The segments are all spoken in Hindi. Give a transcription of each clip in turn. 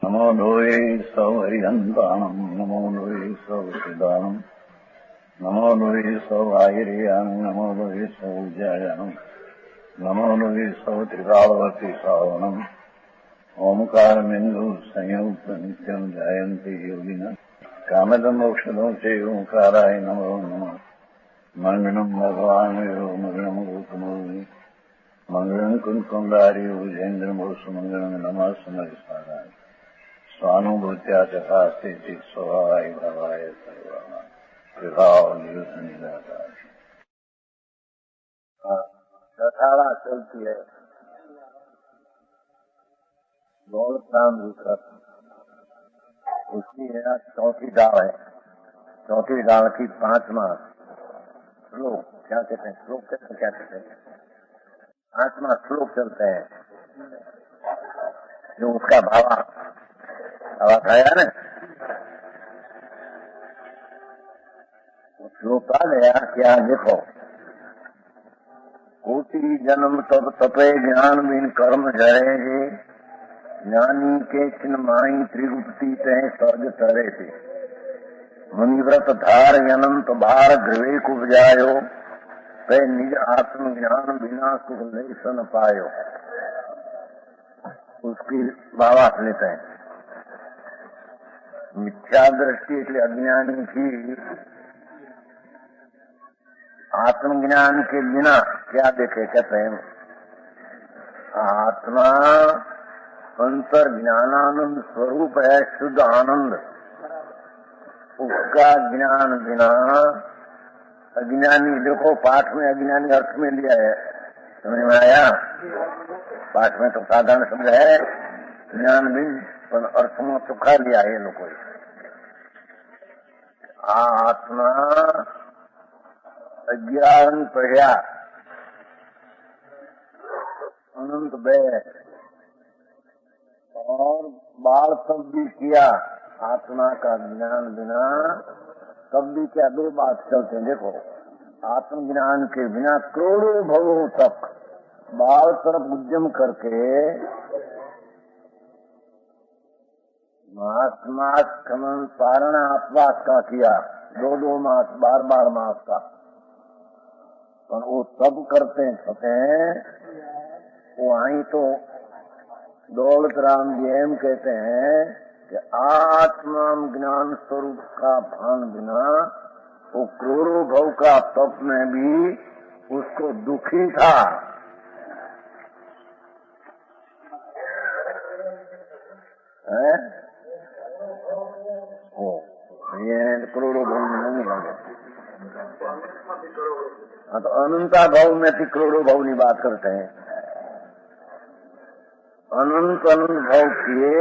नमो लोये सौहरिहन्ताणम् नमो लोये सौहृदानम् नमो लोये सौभागिर्यानम् नमो लोये सौज्यायानम् नमो लोये सौत्रिकालवर्ति सावनम् ओंकारमिन्दु संयुक्त नित्यम् जायन्ति योगिनः कामदम् औषधम् च ओंकाराय नमो नमः मंगलम् भगवान् मंगलम् गौतमोऽग्नि मंगलम् कुंकुमधारी भुजेन्द्रमोसु मंगलम् नमः सुमरिसाराय स्वानुभूत्या चकास्ते स्वभावाय भवाय सर्वाः विभावनिदाता कथाड़ा चलती है गौरताम उसकी है चौथी डाल है। चौथी डाल की 5वां श्लोक क्या कहते हैं? श्लोक कहते हैं, क्या कहते हैं? 5वां श्लोक चलते हैं जो उसका भावा आवाज आया ना, श्लोक आ गया क्या? देखो, कोटि जन्म तब तपे ज्ञान बिन कर्म जरेगे ज्ञानी के चिन्ह माई त्रिगुप्ती तय स्वर्ग तरे थे मुनिव्रत धार अनंत भार गृहे को बजायो तय निज आत्मज्ञान बिना सुख नहीं सन पायो। उसकी भावार्थ लेते हैं। मिथ्या दृष्टि એટલે अज्ञानी की आत्मज्ञान के बिना क्या देखे? कहते हैं आत्मा अंतर ज्ञानानंद स्वरूप है, शुद्ध आनंद। उसका ज्ञान बिना अज्ञानी, देखो पाठ में अज्ञानी अर्थ में लिया है, समझ में आया? पाठ में तो साधारण शब्द है ज्ञान बिन, पर अर्थ में तो खा लिया है लोगों। आत्मा अज्ञान पढ़िया अनंत भय और बाल तब भी किया आत्मा का ज्ञान बिना, तब भी क्या? दो बात चलते हैं। देखो, आत्मज्ञान के बिना करोड़ों भवों तक बाल तरफ उद्यम करके मास खमन पारण अपवास का किया, 2 मास 12 मास का, पर वो तब करते हैं वो आई तो दौलत राम जी एम कहते हैं कि आत्मा ज्ञान स्वरूप का भान बिना वो करोड़ों भव का तप में भी उसको दुखी था। ये करोड़ों भव में नहीं लगे। हाँ, तो अनंता भाव में भी करोड़ों भाव की बात करते हैं। अनंत भाव किए,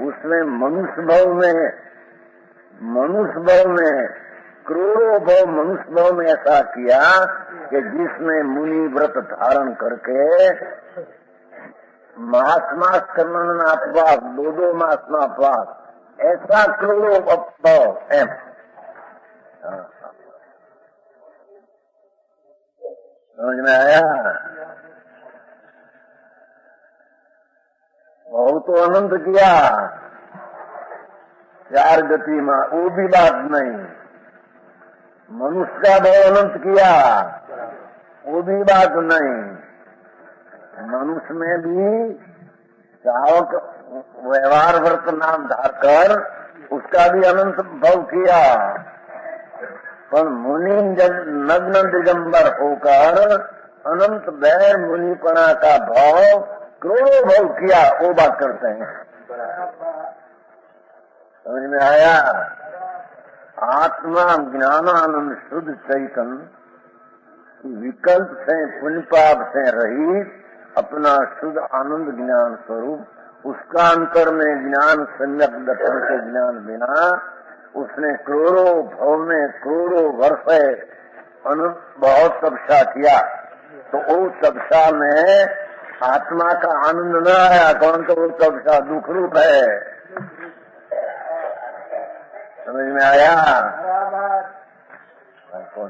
उसमें मनुष्य भाव में करोड़ों भाव मनुष्य भाव में ऐसा किया कि जिसमें मुनि व्रत धारण करके मास करना अपवास, 2 मास में अपवास, ऐसा करोड़ों भाव है। समझ में आया? बहुत तो अनंत किया 4 गति में, वो भी बात नहीं। मनुष्य का भाव अनंत किया, वो भी बात नहीं। मनुष्य में भी चावक व्यवहार व्रत नाम धारकर उसका भी अनंत भाव किया, पर मुनि नग्न दिगंबर होकर अनंत बैर मुनिपना का भाव करोड़ों भाव किया, वो बात करते हैं। समझ में आया? आत्मा ज्ञानानंद शुद्ध चैतन्य विकल्प से पुण्य पाप से रहित अपना शुद्ध आनंद ज्ञान स्वरूप, उसका अंतर में ज्ञान सम्यक दर्शन के ज्ञान बिना उसने करोड़ों भव में करोड़ों वर्ष बहुत तपस्या किया, तो वो तपस्या में आत्मा का आनंद न आया। कौन? तो वो तपस्या दुख रूप है। समझ में आया? कौन?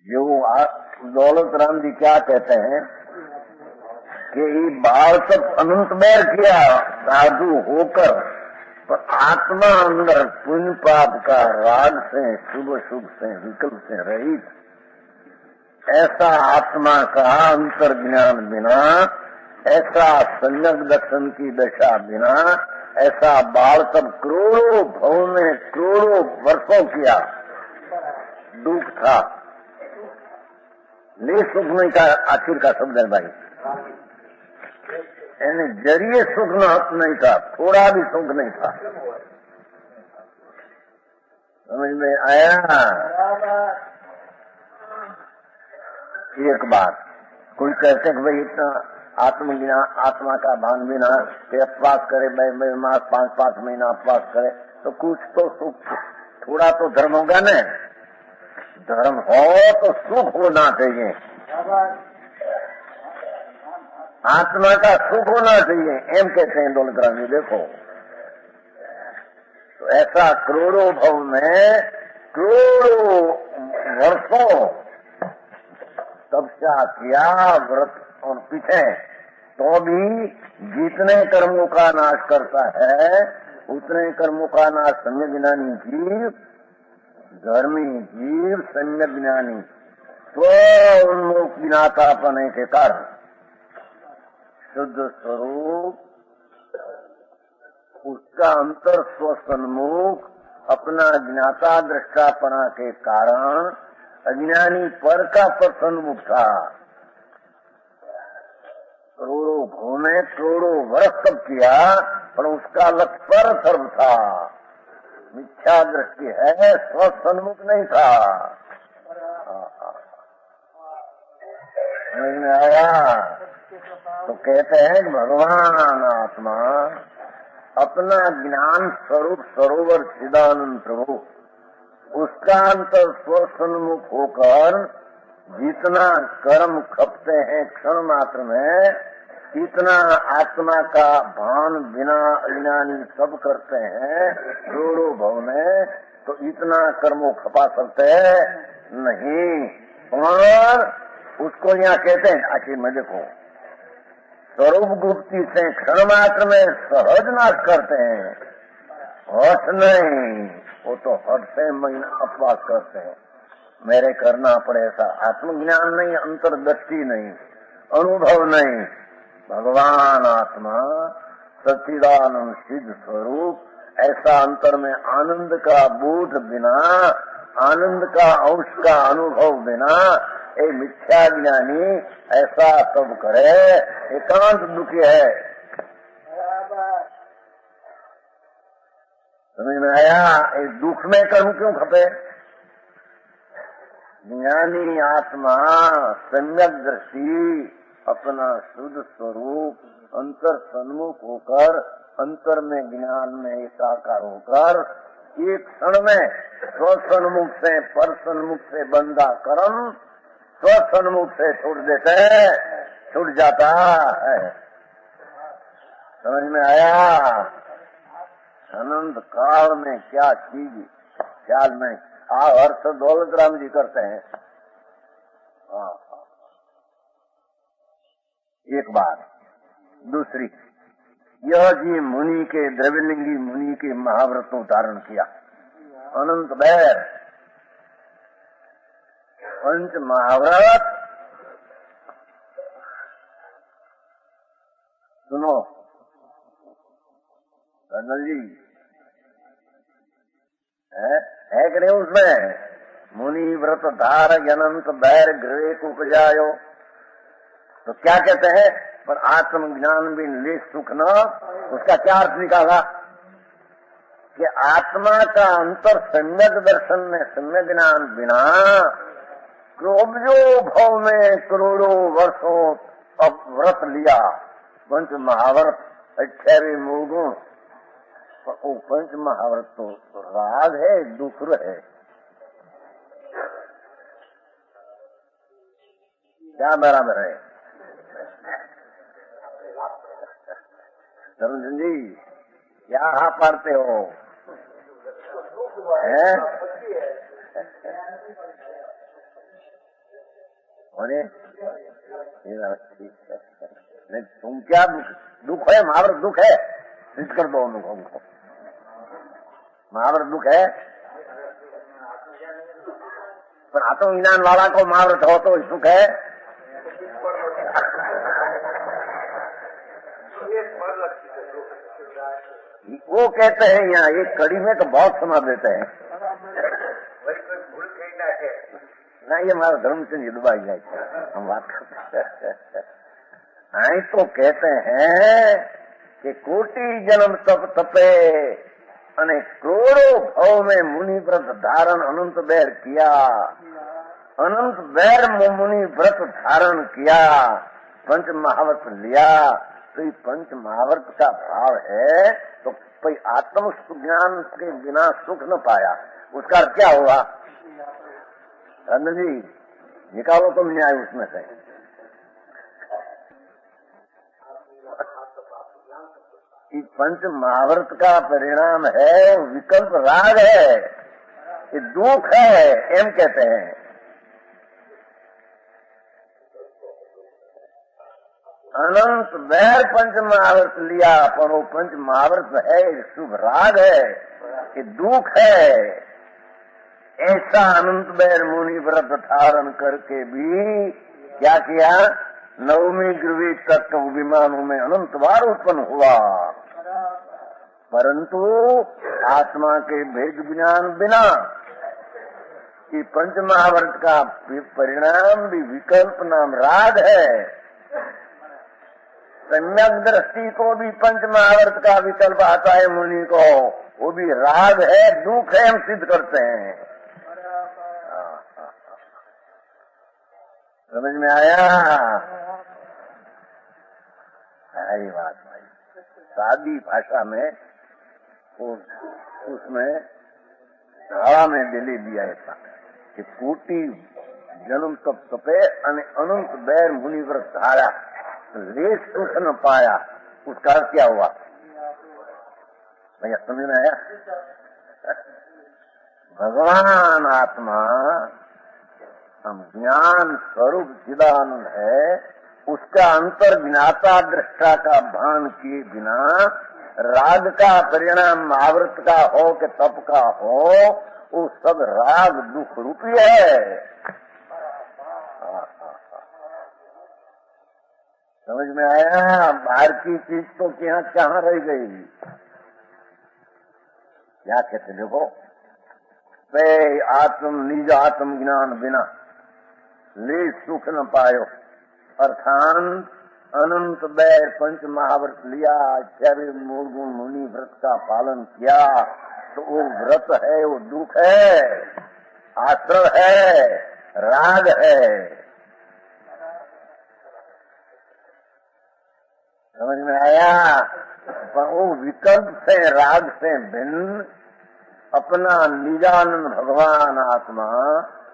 जो दौलत राम जी क्या कहते हैं कि ये बाल सब अनंत बैर किया साधु होकर, पर आत्मा अंदर पुण्य पाप का राग से, शुभ शुभ से, विकल्प से रहित, ऐसा आत्मा का अंतर ज्ञान बिना, ऐसा सम्यक दर्शन की दशा बिना, ऐसा बाल सब करोड़ों भाव में करोड़ों वर्षों किया दुख था, ले सुख नहीं का आखिर का शब्द है भाई, यानी जरिए सुख नहीं था, थोड़ा भी सुख नहीं था। समझ में आया? एक बात, कोई कहते कि भाई इतना आत्मज्ञान, आत्मा का भान बिना कि अपवास करे, मास 5-5 महीना अपवास करे तो कुछ तो सुख, थोड़ा तो धर्म होगा न। धर्म हो तो सुख होना चाहिए, आत्मा का सुख होना चाहिए, एम कहते हैं दौलत राम जी। देखो तो ऐसा करोड़ों भव में करोड़ों वर्षों तपस्या किया, व्रत और पीछे, तो भी जितने कर्मों का नाश करता है उतने कर्मों का नाश सम्यक ज्ञानी जीव, धर्मी जीव सम्यक ज्ञानी स्व उन्मुख ज्ञातापने के कारण शुद्ध स्वरूप, उसका अंतर स्वसन्मुख अपना ज्ञाता दृष्टापना के कारण अज्ञानी पर का पर सन्मुख था। करोड़ों घूमे, करोड़ों वर्ष तब किया, पर उसका लक्ष्य पर सर्व था, मिथ्या दृष्टि है, स्वसन्मुख नहीं था। समझ में आया? तो कहते हैं भगवान आत्मा अपना ज्ञान स्वरूप सरोवर चिदानंद प्रभु, उसका अंतर स्वसन्मुख होकर जितना कर्म खपते हैं क्षण मात्र में, इतना आत्मा का भान बिना अज्ञानी सब करते हैं करोड़ों भव में, तो इतना कर्मों खपा सकते नहीं। और उसको यहाँ कहते हैं, आखिर में देखो, स्वरूप गुप्ती से क्षण मात्र में सहज नाश करते हैं, हठ नहीं, वो तो हठ से महीना अपवास करते हैं, मेरे करना पड़े ऐसा आत्मज्ञान नहीं, अंतर्दृष्टि नहीं, अनुभव नहीं। भगवान आत्मा सच्चिदानंद सिद्ध स्वरूप, ऐसा अंतर में आनंद का बोध बिना, आनंद का अंश का अनुभव बिना, ये मिथ्या ज्ञानी ऐसा सब करे, एकांत दुखी है। समझ में आया? इस दुख में कर्म क्यों खपे? ज्ञानी आत्मा सम्यक दृष्टि अपना शुद्ध स्वरूप अंतर सन्मुख होकर, अंतर में ज्ञान में एकाकार होकर, एक क्षण में स्वसन्मुख से पर सन्मुख से बंधा कर्म स्वसन्मुख से छूट देते हैं, छूट जाता है। समझ में आया? अनंत काल में क्या चीज ख्याल में अर्थ दौलत राम जी करते हैं। एक बात। दूसरी, यह जी मुनि के, द्रविलिंगी मुनि के महाव्रतों धारण किया, अनंत बैर पंच महाव्रत। सुनो कर्नल जी, है कि नहीं उसमें? मुनि व्रत धार अनंत बैर गृह को उपजायो, तो क्या कहते हैं? पर आत्मज्ञान भी ले सुख न, उसका क्या अर्थ निकाला कि आत्मा का अंतर सम्यक दर्शन में सम्यक ज्ञान बिना करोड़ों भव में करोड़ों वर्षों अब व्रत लिया, पंच महाव्रत 28 मूल गुण, पर वो पंच महाव्रत तो राग है, दूसरा है। क्या बराबर है? धर्मचंद जी क्या हाँ पढ़ते हो? अरे ठीक है, नहीं तुम क्या दुख है, महाव्रत दुख है, सिद्ध कर दो अनुभव को। महाव्रत दुख है, पर आत्मज्ञान वाला को महाव्रत हो तो सुख है। वो कहते हैं यहाँ एक कड़ी में तो बहुत समा देते हैं ना, ये हमारा धर्म से दुबाई जाए हम बात करते हैं। तो कहते हैं कि कोटि जन्म तप तपे अने करोड़ों भाव में मुनि व्रत धारण अनंत बैर किया, अनंत बैर मुनि व्रत धारण किया, पंच महाव्रत लिया। तो ये पंच महाव्रत का भाव है तो कोई आत्म ज्ञान के बिना सुख न पाया, उसका क्या हुआ? जी निकालो तुम न्याय उसमें से। पंच महाव्रत का परिणाम है विकल्प राग है, ये दुख है, एम कहते हैं। अनंत बैर पंच महाव्रत लिया, पर वो पंच महाव्रत है शुभ राग है, ये दुख है। ऐसा अनंत बैर मुनि व्रत धारण करके भी क्या किया? नवमी ग्रवी तक विमानों में अनंत बार उत्पन्न हुआ, परंतु आत्मा के भेद ज्ञान बिना कि पंच महाव्रत का परिणाम भी विकल्प नाम राग है। सम्यक दृष्टि को भी पंच महाव्रत का विकल्प आता है मुनि को, वो भी राग है, दुख है, हम सिद्ध करते हैं। समझ में आया? सारी बात भाई सादी भाषा में उसमें हवा में दिली दिया ऐसा कि कोटि जन्म तप तपे अने अनंत बैर मुनि व्रत धारा, ले सुख न पाया, उसका क्या हुआ भैया? समझ में आया? भगवान आत्मा हम ज्ञान स्वरूप चिदानंद है, उसका अंतर ज्ञाता दृष्टा का भान किए बिना राग का परिणाम महाव्रत का हो कि तप का हो, वो सब राग दुख रूपी है। समझ में आया? बाहर की चीज तो क्या कहाँ रह गई? क्या कहते देखो, निज आत्म ज्ञान बिना ले सुख न पायो, अर्थात अनंत बैर पंच महाव्रत लिया, चारे मूल गुण मुनि व्रत का पालन किया, तो वो व्रत है, वो दुख है, आश्रय है, राग है। समझ में आया? पर वो विकल्प से राग से भिन्न अपना निजानंद भगवान आत्मा,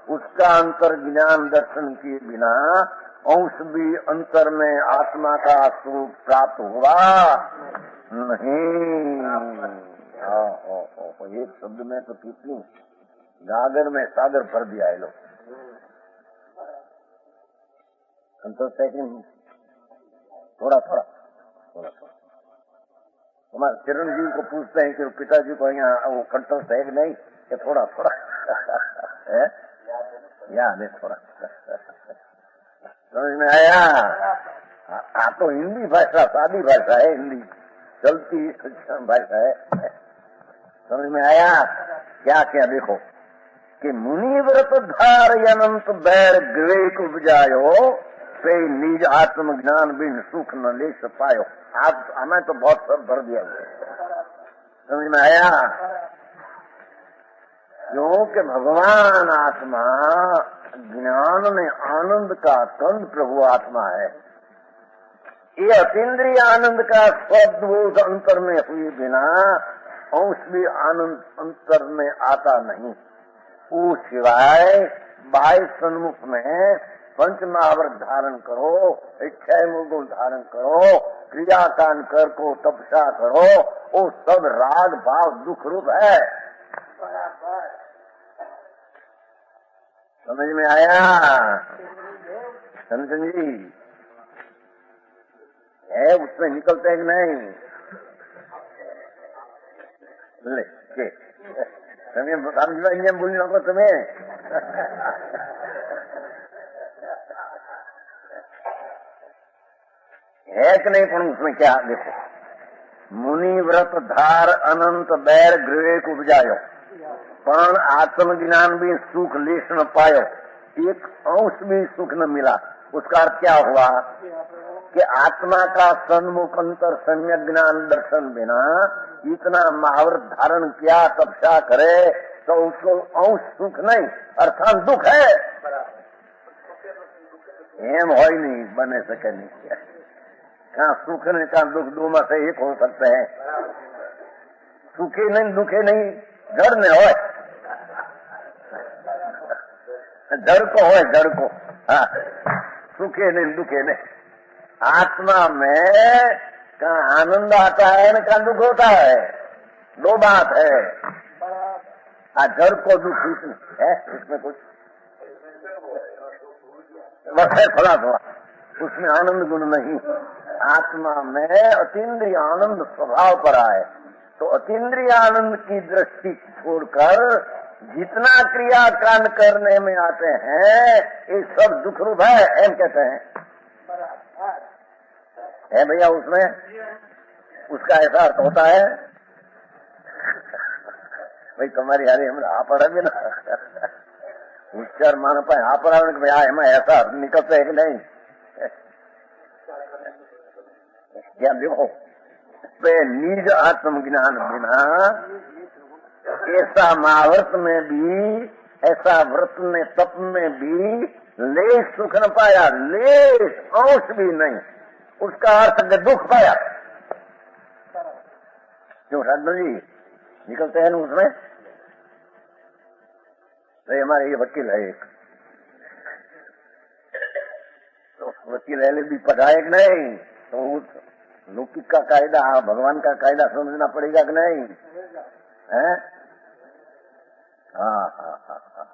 उसका अंतर ज्ञान दर्शन किए बिना अंश भी अंतर में आत्मा का स्वरूप प्राप्त हुआ नहीं। एक शब्द में तो कितनी गागर में सागर भर दिया है लोग। संतोष है कि थोड़ा थोड़ा थोड़ा थोड़ा हमारे चिरंजीव को पूछते हैं कि पिताजी को यहाँ वो कंठस्थ है कि नहीं, कि थोड़ा थोड़ा है याद है थोड़ा। समझ में आया? तो हिंदी भाषा सादी भाषा है, हिंदी चलती भाषा है। समझ में आया? क्या क्या देखो कि मुनि व्रत धार अनंत बैर ग्रेक उपजायो, पे निज आत्म ज्ञान बिन सुख न ले पायो। आप हमें तो बहुत सब भर दिया है। समझ में आया? क्योंकि भगवान आत्मा ज्ञान में आनंद का कंद प्रभु आत्मा है। ये अतीन्द्रिय आनंद का स्वबोध अंतर में हुए बिना अंश भी आनंद अंतर में आता नहीं। वो सिवाय बाह्य सन्मुख में पंच महाव्रत धारण करो, इच्छा गुण धारण करो, क्रिया कांड कर को तपस्या करो, वो सब राग भाव दुख रूप है। समझ में आया? संतन जी है, उसमें निकलते हैं कि नहीं? ले के તમે બોલી નાખો તમે। है कि नहीं? पर उसमें क्या देखो, मुनि व्रत धार अनंत बैर गृह उपजायो, पण आत्मज्ञान भी सुख लेश न पायो, एक अंश भी सुख न मिला। उसका अर्थ क्या हुआ कि आत्मा का सन्मुख अंतर सम्यक ज्ञान दर्शन बिना इतना महाव्रत धारण किया, तपस्या करे, तो उसको अंश सुख नहीं अर्थात दुख है। एम हो ही नहीं, बने सके नहीं। कहाँ सुख नहीं, कहाँ दुख, दो में से एक हो सकते हैं। सुखे नहीं दुखे नहीं, जड़ में हो, जड़ को हो, जड़ को। हाँ, सुखे नहीं दुखे नहीं। आत्मा में कहाँ आनंद आता है न कहाँ दुख होता है, दो बात है। जड़ को दुख है, इसमें कुछ बस है, फला थोड़ा, उसमें आनंद गुण नहीं। आत्मा में अतीन्द्रिय आनंद स्वभाव पर आए, तो अतीन्द्रिय आनंद की दृष्टि छोड़कर जितना क्रिया कांड करने में आते हैं ये सब दुख रूप है, एम कहते हैं। है भैया, उसमें उसका ऐसा अर्थ होता है। भाई तुम्हारी हारे हम आ पड़ा भी ना उच्चार मान पाए, आ पड़ा भाई एम ऐसा अर्थ निकलता है कि नहीं? क्या देखो, निज आत्मज्ञान बिना ऐसा महाव्रत में भी, ऐसा व्रत में तप में भी लेश सुख न पाया, लेश अंश भी नहीं। उसका अर्थ दुख पाया। क्यों साधु जी निकलते हैं ना उसमें? तो हमारे ये वकील है एक, तो वकील है भी पढ़ाए कि नहीं? तो उस लौकिक का कायदा, भगवान का कायदा समझना पड़ेगा कि नहीं? है? हाँ हाँ हाँ हाँ।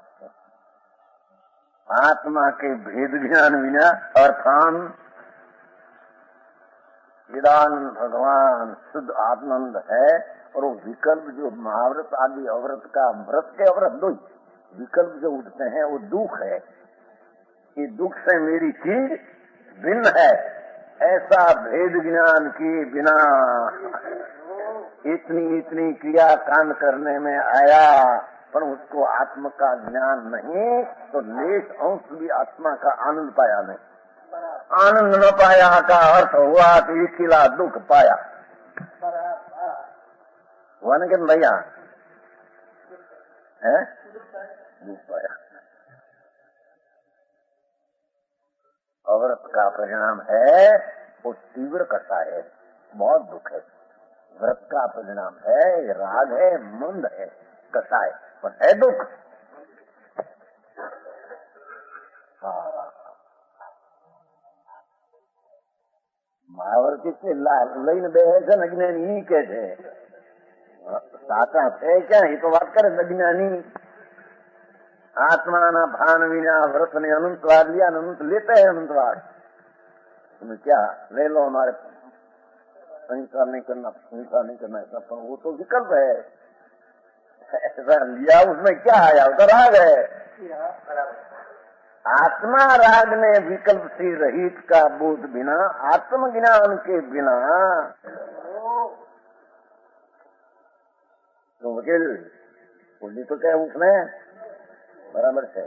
आत्मा के भेद ज्ञान बिना अर्थान चिदानंद भगवान शुद्ध आत्मानंद है, और वो विकल्प जो महाव्रत आदि अव्रत का, व्रत के अव्रत दो विकल्प जो उठते हैं वो दुख है। ये दुख से मेरी चीज भिन्न है, ऐसा भेद ज्ञान के बिना इतनी इतनी क्रिया कांड करने में आया, पर उसको आत्मा का ज्ञान नहीं, तो लेश अंश भी आत्मा का आनंद पाया नहीं। आनंद न पाया का अर्थ हुआ कि अकेला दुख पाया। हुआ ना कि भैया? है दुख पाया। अव्रत का परिणाम है वो तीव्र कथा है, बहुत दुख है। व्रत का परिणाम है राग है, मंद है, कथा है, पर है दुख। हाँ, महावर्ती से લઈને બેસે છે ને જ્ઞાની કે છે સાચા છે ક્યાં? એ તો વાત કરે જ્ઞાની आत्मा भान विना व्रत ने अनंतवाद लिया, अनंत लेते हैं अनंतवाद। तुम्हें क्या ले लो, हमारे संसार नहीं करना, संसार नहीं करना, ऐसा पर वो तो विकल्प है। ऐसा लिया उसमें क्या आया, उधर राग है। आत्मा राग ने विकल्प से रहित का बोध बिना, आत्मज्ञान के बिना तो वकील बोली तो क्या उसमें बराबर है।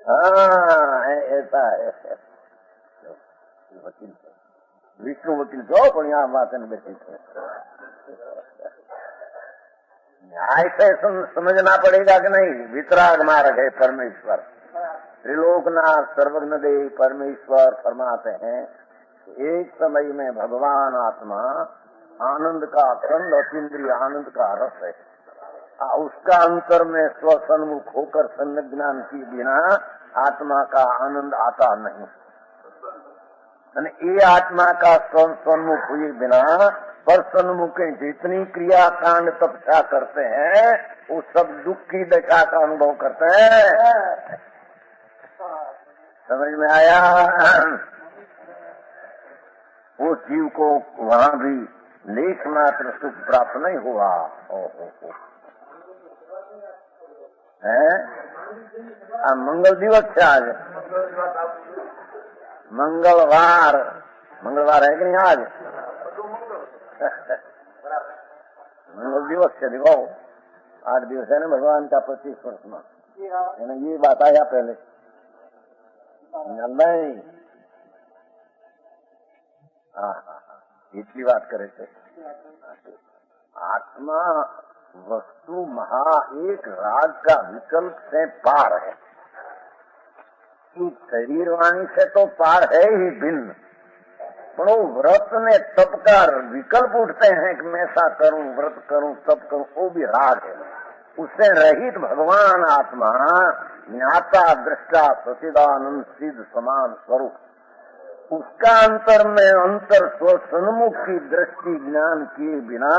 हाँ ऐसा है वकील, विष्णु वकील जो पर यहाँ बात बेटी है। न्याय से समझना पड़ेगा कि नहीं? वितराग मार्ग है परमेश्वर, त्रिलोकनाथ सर्वज्ञ देव परमेश्वर फरमाते हैं एक समय में भगवान आत्मा आनंद का खंड, अतीन्द्रिय आनंद का रस है। उसका अंतर में स्वसन्मुख होकर सम्यक ज्ञान के बिना आत्मा का आनंद आता नहीं। ये आत्मा का सन्मुख हुए बिना पर सन्मुख जितनी क्रिया कांड तपस्या करते हैं वो सब दुख की दशा का अनुभव करते हैं। समझ में आया? उस जीव को वहां भी लेख मात्र सुख प्राप्त नहीं हुआ। ओहो है मंगल दिवस है आज, मंगलवार है कि नहीं आज? मंगल दिवस है। देखो 8 दिवस है ना भगवान का 25 वर्ष में, ये बात आया पहले नहीं। इतनी बात करे थे। आत्मा वस्तु महा एक राग का विकल्प से पार है। शरीर वाणी से तो पार है ही भिन्न, पर वो व्रत में तप का विकल्प उठते हैं कि मैं ऐसा करूं, व्रत करूं, तप करूं, वो भी राग है। उससे रहित भगवान आत्मा ज्ञाता दृष्टा सचिदानंद सिद्ध समान स्वरूप, उसका अंतर में अंतर स्व सन्मुख की दृष्टि ज्ञान किए बिना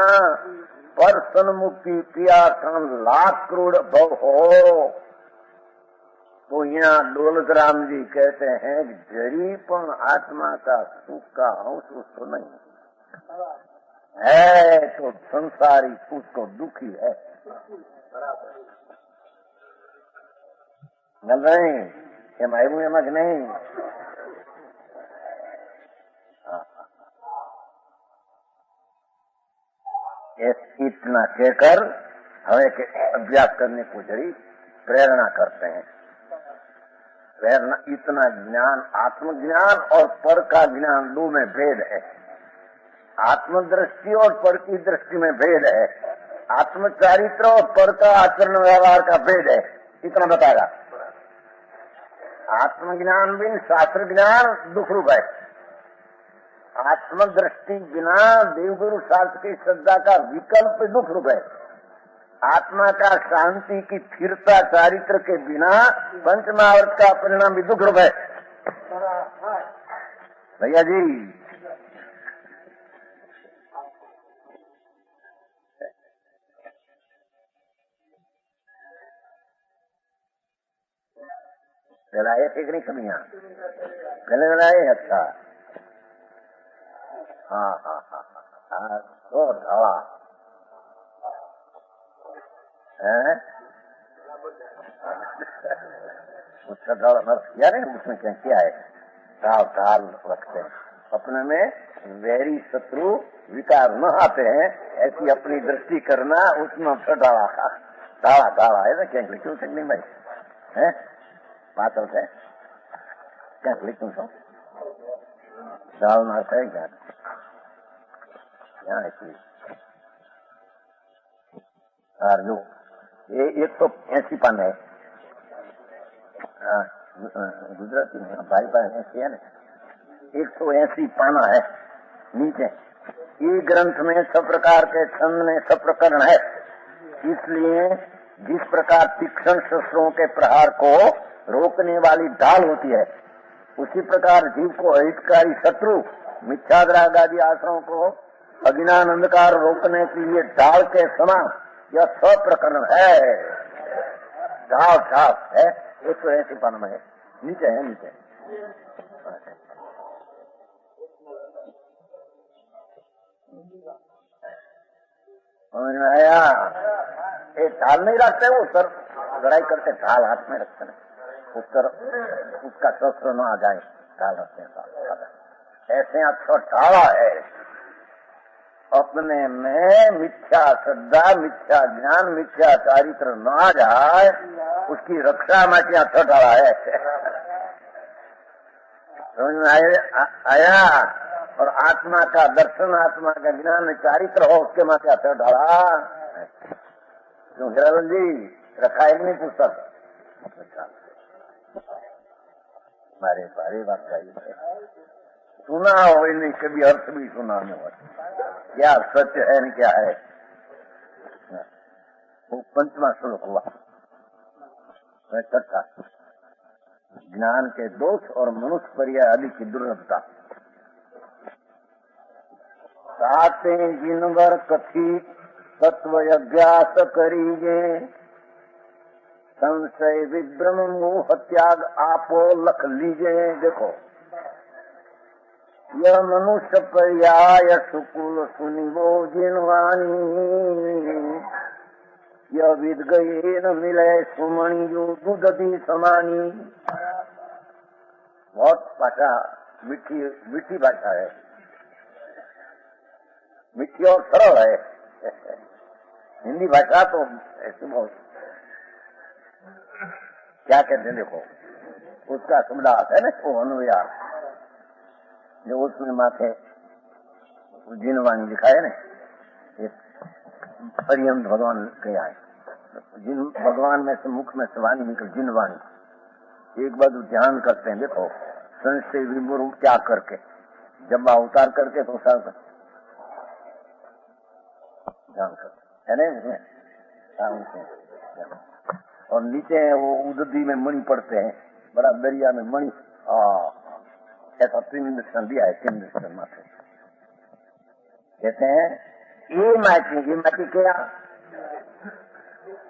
पर सन्मुख की क्रियाकांड लाख करोड़ भव हो, तो यहाँ दौलत राम जी कहते हैं कि जरीपन आत्मा का सुख का अंश उसको नहीं है, तो संसारी उसको दुखी है। नहीं એમાં नहीं। इतना कहकर हमें के अभ्यास करने को जरी प्रेरणा करते हैं। प्रेरणा इतना ज्ञान, आत्मज्ञान और पर का ज्ञान दो में भेद है। आत्मदृष्टि और पर की दृष्टि में भेद है। आत्मचारित्र और पर का आचरण व्यवहार का भेद है। इतना बताएगा। आत्मज्ञान बिन शास्त्र ज्ञान दुख रूप है। आत्मदृष्टि बिना देवगुरु शास्त्र की श्रद्धा का विकल्प दुख रूप है। आत्मा का शांति की स्थिरता चारित्र के बिना पंचमावर्त का परिणाम भी दुख रूप है। भैया जी चलाए ठीक नहीं कमियां पहले चलाए। अच्छा हाँ तो ढाला है उसका ढाला नर्स किया नहीं, उसमें क्या किया है? ताल रखते हैं अपने में, वैरी शत्रु विकार न आते हैं, ऐसी अपनी दृष्टि करना, उसमें ढाला ढाला है ना। क्या लिखूं से नहीं भाई है बात होता है, क्या लिखूं सो डालना है क्या? जो ये 180 पान है गुजराती में भाई पास 80 है ना, 180 पाना है नीचे। ये ग्रंथ में सब प्रकार के छंद में सब प्रकरण है। इसलिए जिस प्रकार तीक्ष्ण शस्त्रों के प्रहार को रोकने वाली ढाल होती है, उसी प्रकार जीव को अहितकारी शत्रु मिथ्याद्राग आदि आश्रमों को अज्ञान अंधकार रोकने के लिए ढाल के समान यह सब प्रकरण है। ढाल है 180 पान में है, नीचे है नीचे। आया ये ढाल नहीं रखते, वो सर लड़ाई करते ढाल हाथ में रखते हैं, उसका शस्त्र न आ जाए, ढाल रखते हैं। ऐसे अच्छा ढाला है। अपने में मिथ्या श्रद्धा, मिथ्या ज्ञान, मिथ्या चारित्र न आ जाए, उसकी रक्षा में क्या ढाला है। समझ में आया? और आत्मा का दर्शन, आत्मा का ज्ञान, चारित्र हो, उसके माँ क्या ढाला। क्यों हिरावन जी रखा है नहीं पुस्तक? हमारे बात चाहिए सुना हो नहीं, कभी अर्थ भी सुना नहीं हो, क्या सच है न क्या है। वो 5वां श्लोक हुआ कथा, ज्ञान के दोष और मनुष्य पर्याय आदि की दुर्लभता। साते जिनवर कथी तत्व अभ्यास करीजे, संशय विभ्रम मोह त्याग आपो लख लीजिए। देखो यह मनुष्य पर्याय सुकुल सुनिवो जिनवानी, यह विद गई न मिले सुमणि जो दूध दी समानी। बहुत भाषा मीठी भाषा है, मीठी और सरल है। हिंदी भाषा तो ऐसे बहुत क्या कहते हैं, देखो उसका शब्दार्थ है ना, वो अनुयार जो उसमें माथे जिनवाणी लिखा है ना, ये पर्यंत भगवान कहा है। जिन भगवान में से मुख में से वाणी निकल जिनवाणी। एक बार ध्यान करते हैं, देखो संशय विमुर त्याग करके जब अवतार करके तो सब ध्यान करते है ना। और नीचे वो उदधी में मणि पड़ते हैं, बड़ा दरिया में मणि, ऐसा 3 दर्शन दिया है। 3 दर्शन माथे कहते हैं ये माटी क्या,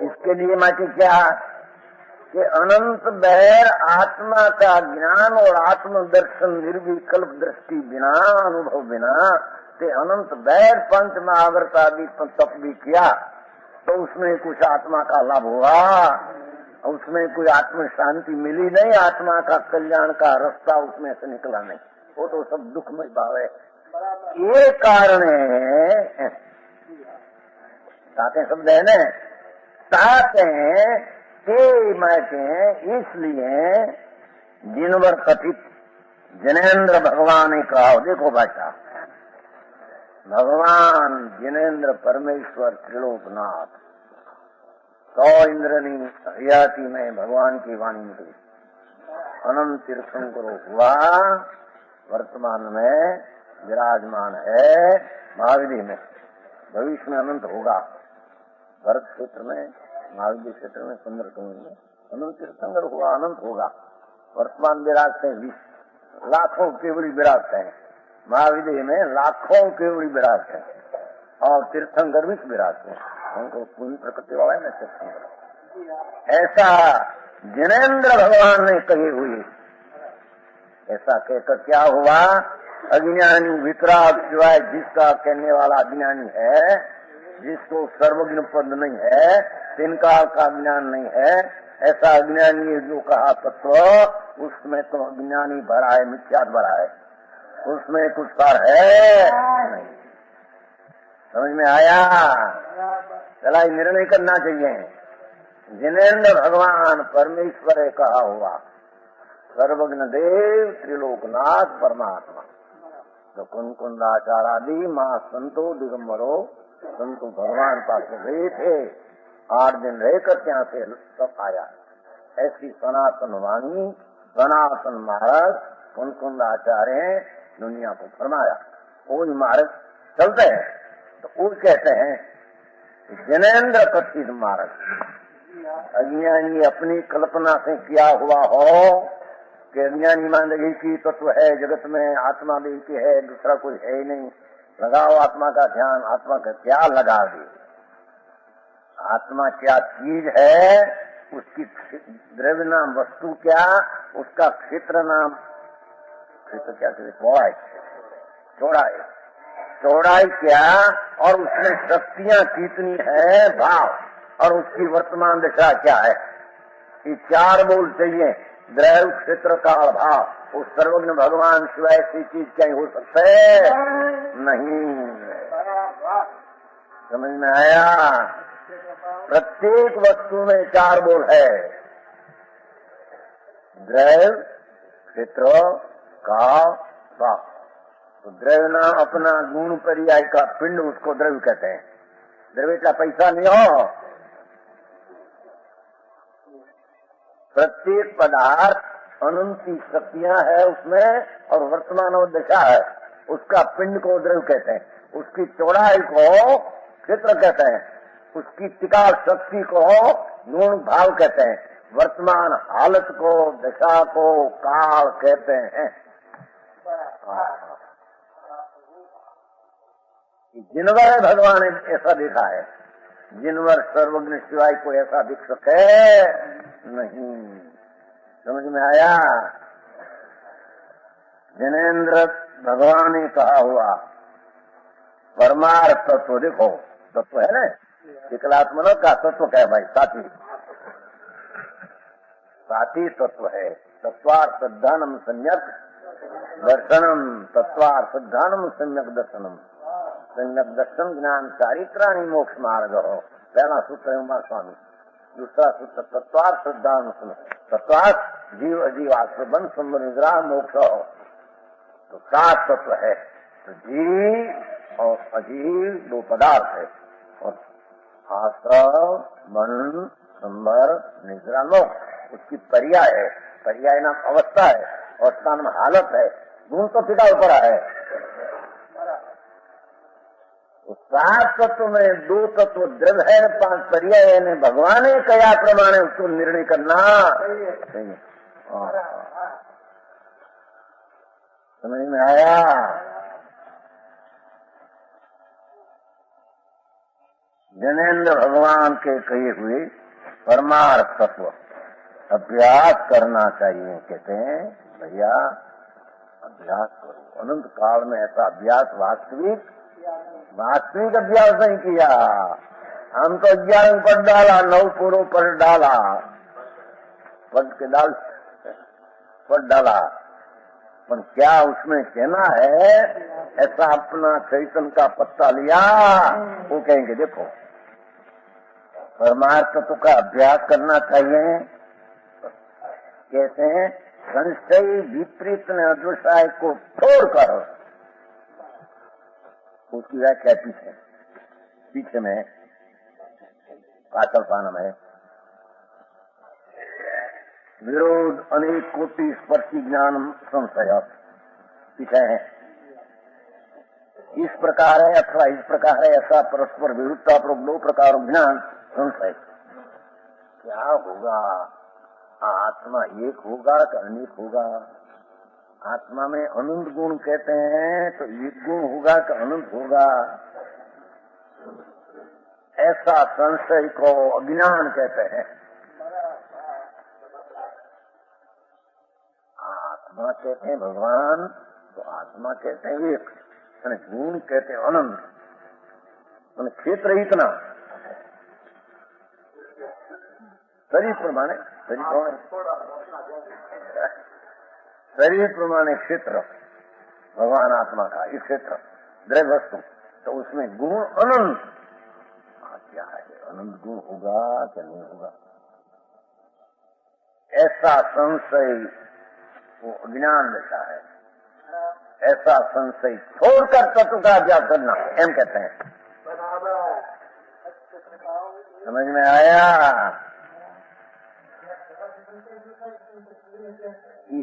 इसके लिए माटी क्या कि अनंत बैर आत्मा का ज्ञान और आत्म दर्शन निर्विकल्प दृष्टि बिना अनुभव बिना ते अनंत बैर पंच महाव्रत आदि तप भी किया तो उसमें कुछ आत्मा का लाभ हुआ, उसमें कोई आत्म शांति मिली नहीं, आत्मा का कल्याण का रास्ता उसमें से निकला नहीं, वो तो सब दुखमय भाव है। ये कारण है, ताते शब्द है न, ताते इसलिए जिनवर कथित जिनेन्द्र भगवान ने कहा। देखो भाषा, भगवान जिनेन्द्र परमेश्वर त्रिलोकनाथ 100 इंद्रनी हरियाती में भगवान की वाणी निकली। अनंत तीर्थंकर हुआ, वर्तमान में विराजमान है महाविधि में, भविष्य में अनंत होगा। भरत क्षेत्र में, महाविधि क्षेत्र में, सुंदरकांड में अनंत तीर्थंकर हुआ, अनंत होगा। वर्तमान विराजते 20 लाखों केवली विराजते हैं, महाविधि में लाखों केवली विराजते हैं और तीर्थंकर भी विराजते हैं। उनको पूरी प्रकृति वाला है ना तीर्थंकर। ऐसा जिनेन्द्र भगवान ने कही हुई। ऐसा कहकर क्या हुआ, अज्ञानी वितराग सिवाय जिसका कहने वाला अज्ञानी है, जिसको सर्वज्ञ पद नहीं है, तिनका का ज्ञान नहीं है, ऐसा अज्ञानी जो कहा तत्व, उसमें तो अज्ञानी भरा है, मिथ्यात भरा है, उसमें कुछ सार है नहीं। समझ में आया? चला निर्णय करना चाहिए। जिनेन्द्र भगवान परमेश्वर है कहा हुआ, सर्वज्ञ देव त्रिलोकनाथ परमात्मा। तो कुंकुंदाचारादि माँ संतो दिगंबरो संतो भगवान पास गए थे, 8 दिन रहकर यहाँ से सब आया। ऐसी सनातन वाणी, सनातन मार्ग कुंकुंदाचार्य दुनिया को फरमाया। कोई मार्ग चलते हैं तो वो कहते हैं जिनेन्द्र कथित मार्ग। अज्ञानी अपनी कल्पना से किया हुआ हो कि अज्ञानी मान एक ही तत्व है जगत में, आत्मा भी की है, दूसरा कोई है ही नहीं, लगाओ आत्मा का ध्यान। आत्मा का क्या लगा दी? आत्मा क्या चीज है, उसकी द्रव्य नाम वस्तु क्या, उसका क्षेत्र नाम, क्षेत्र क्या चौड़ाई, चौड़ाई, चौड़ाई क्या, और उसमें शक्तियां कितनी है, भाव, और उसकी वर्तमान दशा क्या है। ये 4 बोल चाहिए, द्रव्य क्षेत्र का भाव। वो सर्वज्ञ भगवान सिवाय ऐसी चीज क्या हो सकता है? नहीं। समझ में आया? प्रत्येक वस्तु में 4 बोल है, द्रव्य क्षेत्र का भाव। तो द्रव्य नाम अपना गुण पर्याय का पिंड, उसको द्रव्य कहते हैं। द्रव्य का पैसा नहीं हो, प्रत्येक पदार्थ अनंती शक्तियां है उसमें और वर्तमान और दशा है, उसका पिंड को द्रव्य कहते हैं। उसकी चौड़ाई को क्षेत्र कहते हैं, उसकी टिकाव शक्ति को गुण भाव कहते हैं, वर्तमान हालत को, दशा को काल कहते हैं। जिनवर भगवान ने ऐसा देखा है। जिनवर सर्वज्ञ सिवाय कोई ऐसा दिख सके नहीं। समझ में आया? जिनेन्द्र भगवान ने कहा हुआ परमार्थ तत्व, देखो तत्व है ना, विकलात्मन का तत्व क्या है भाई? साथी, साथी तत्व है। तत्वार्थ सिद्धानम सम्यक दर्शनम, तत्वार्थ सिद्धानम सम्यक दर्शनम, सम्यक दर्शन ज्ञान चारित्राणी मोक्ष मार्ग हो। पहला सूत्र है उमा स्वामी, दूसरा सूत्र तत्वार्थ सिद्धांत, तत्वार्थ जीव अजीवात्मन सुंदर निद्रा मोक्ष हो। तो सात तत्व है, तो जीव और अजीव दो पदार्थ है, और आश्रव मन संबर निद्रा मोक्ष उसकी पर्याय है। पर्याय नाम अवस्था है, अवस्था नाम हालत है, गुण तो सीधा ऊपर है। तो सात तत्व में दो तत्व द्रव है, पांच पर्याय है। भगवान कया प्रमाणे उसको निर्णय करना चाहिए। समझ में आया? जनेन्द्र भगवान के कहे हुए परमार्थ तत्व अभ्यास करना चाहिए। कहते हैं भैया अभ्यास करो। अनंत काल में ऐसा अभ्यास वास्तविक अभ्यास नहीं किया। हम तो 11 पढ़ डाला, 9 पूर्व पढ़ डाला, पढ़ के पढ़ डाला, पर क्या उसमें कहना है? ऐसा अपना चैतन्य का पत्ता लिया, वो कहेंगे देखो परमार्थ तत्व का अभ्यास करना चाहिए। कहते हैं संशय विपरीत ने अद्वैत को छोड़कर, उसकी व्याख्या पीछे में पाचलपान में विरोध अनेक कोटि स्पर्शी ज्ञान संशय पीछे है। इस प्रकार है अथवा इस प्रकार है, ऐसा परस्पर विरुद्धता पर दो प्रकार ज्ञान संशय। क्या होगा? आत्मा एक होगा कि अनेक होगा? आत्मा में अनंत गुण कहते हैं, तो एक गुण होगा कि अनंत होगा? ऐसा संशय को अज्ञान कहते हैं। आत्मा कहते हैं भगवान, तो आत्मा कहते हैं एक, गुण कहते हैं अनंत। क्षेत्र इतना शरीर प्रमाणे, शरीर प्रमाणे क्षेत्र भगवान आत्मा का इस क्षेत्र द्रव्य वस्तु, तो उसमें गुण अनंत। क्या है? अनंत गुण होगा क्या नहीं होगा? ऐसा संशय वो अज्ञान दशा है। ऐसा संशय छोड़कर तत्व का अभ्यास करना एम कहते हैं। समझ में आया?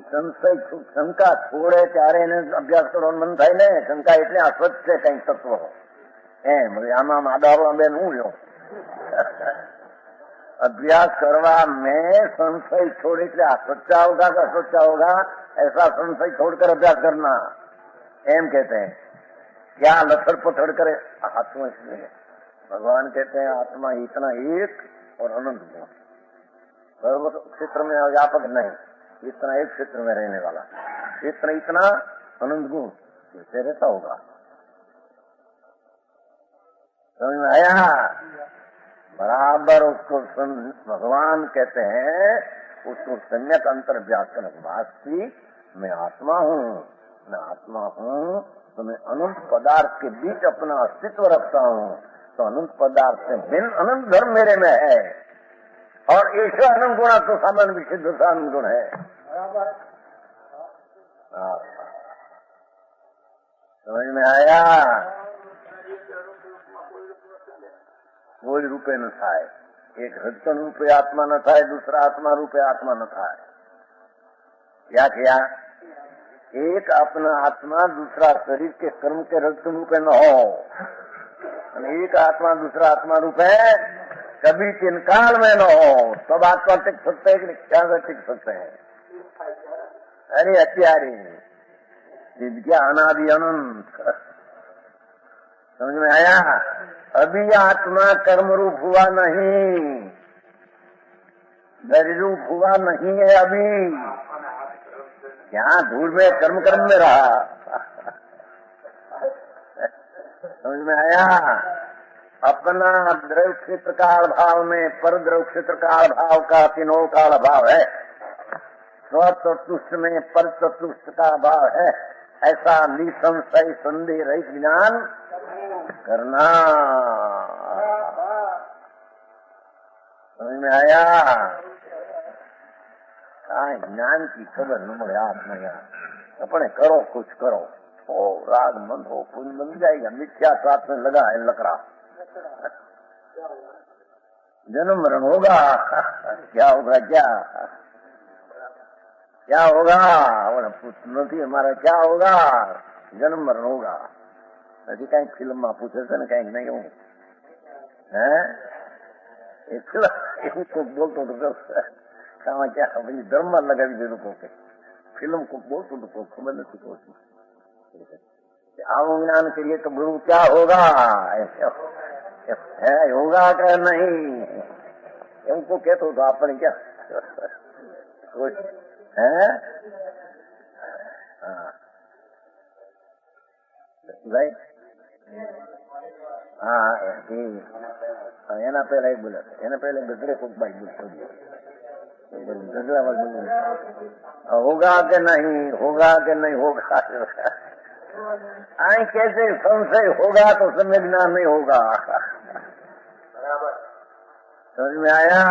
संशय शंका छोड़े ત્યારે અભ્યાસ કરવાનો મન થાય ને? શંકા એટલે અસ્વચ્છ છે કઈ તત્વ એમ આમાં માદાવડા બેન હું લ્યો अभ्यास करवा में संशय छोड़ के सच्चा होगा का सच्चा होगा, ऐसा संशय छोड़कर अभ्यास करना एम कहते हैं। क्या लथड़ पथड़ करे आत्मा? इसलिए भगवान कहते हैं आत्मा इतना एक और अनंत गुण, सर्व क्षेत्र में व्यापक नहीं, इतना एक क्षेत्र में रहने वाला, इतना अनंत गुण कैसे रहता होगा? समझ में आया? बराबर उसको भगवान कहते हैं, उसको सम्यक अंतर्व्यास करना। वास्तविक मैं आत्मा हूँ, मैं आत्मा हूँ, तो मैं अनंत पदार्थ के बीच अपना अस्तित्व रखता हूँ, तो अनंत पदार्थ से भिन्न अनंत धर्म मेरे में है, और ईश्वर अनंत गुणा तो सामान्य विशुद्ध आनंद गुण है। समझ में आया? कोई रूपे न था, एक हृदय रूपे आत्मा न था, दूसरा आत्मा रूपे आत्मा न था। क्या किया? एक अपना आत्मा दूसरा शरीर के कर्म के हृदय रूपे न हो, एक आत्मा दूसरा आत्मा रूपे कभी तीन काल में न हो, तब आत्मा टिक सकते है कि क्या टिक सकते हैं? अरे हत्यारी विद्या अनादि अनंत। समझ में आया? अभी आत्मा कर्म रूप हुआ नहीं, दरी रूप हुआ नहीं है अभी। यहाँ धूल में कर्म कर्म में रहा। समझ में आया? अपना द्रव्य क्षेत्र काल भाव में पर द्रव्य क्षेत्र काल भाव का तीनों काल भाव है। स्व चतुष्ट में पर चतुष्ट का भाव है। ऐसा निसंशय संदेह रहित ज्ञान करना। समझ में आया? ज्ञान की खबर न મળે आत्मा ज्ञान अपने करो, कुछ करो, हो राग मन हो पुण्य बन जाएगा। मिथ्या साथ में लगा है लकड़ा, जन्म मरण होगा। क्या होगा? क्या होगा? पुत्र हमारा क्या होगा? जन्म मरण होगा। हજી कई फिल्म में पूछे थे कई नहीं हूँ बोलतो तो क्या भाई धर्म में लगावी दे लोग के फिल्म को बोलतो तो खबर नहीं पड़ती। आम ज्ञान करिए तो गुरु क्या होगा? है होगा क्या नहीं हमको कहते हो तो आपने क्या है? भाई हाँ एना पहला एक बोला एना पहले गजरे को बाई गजरा होगा कि नहीं होगा कि नहीं होगा। आई कैसे संशय होगा तो समय ज्ञान नहीं होगा। समझ में आया?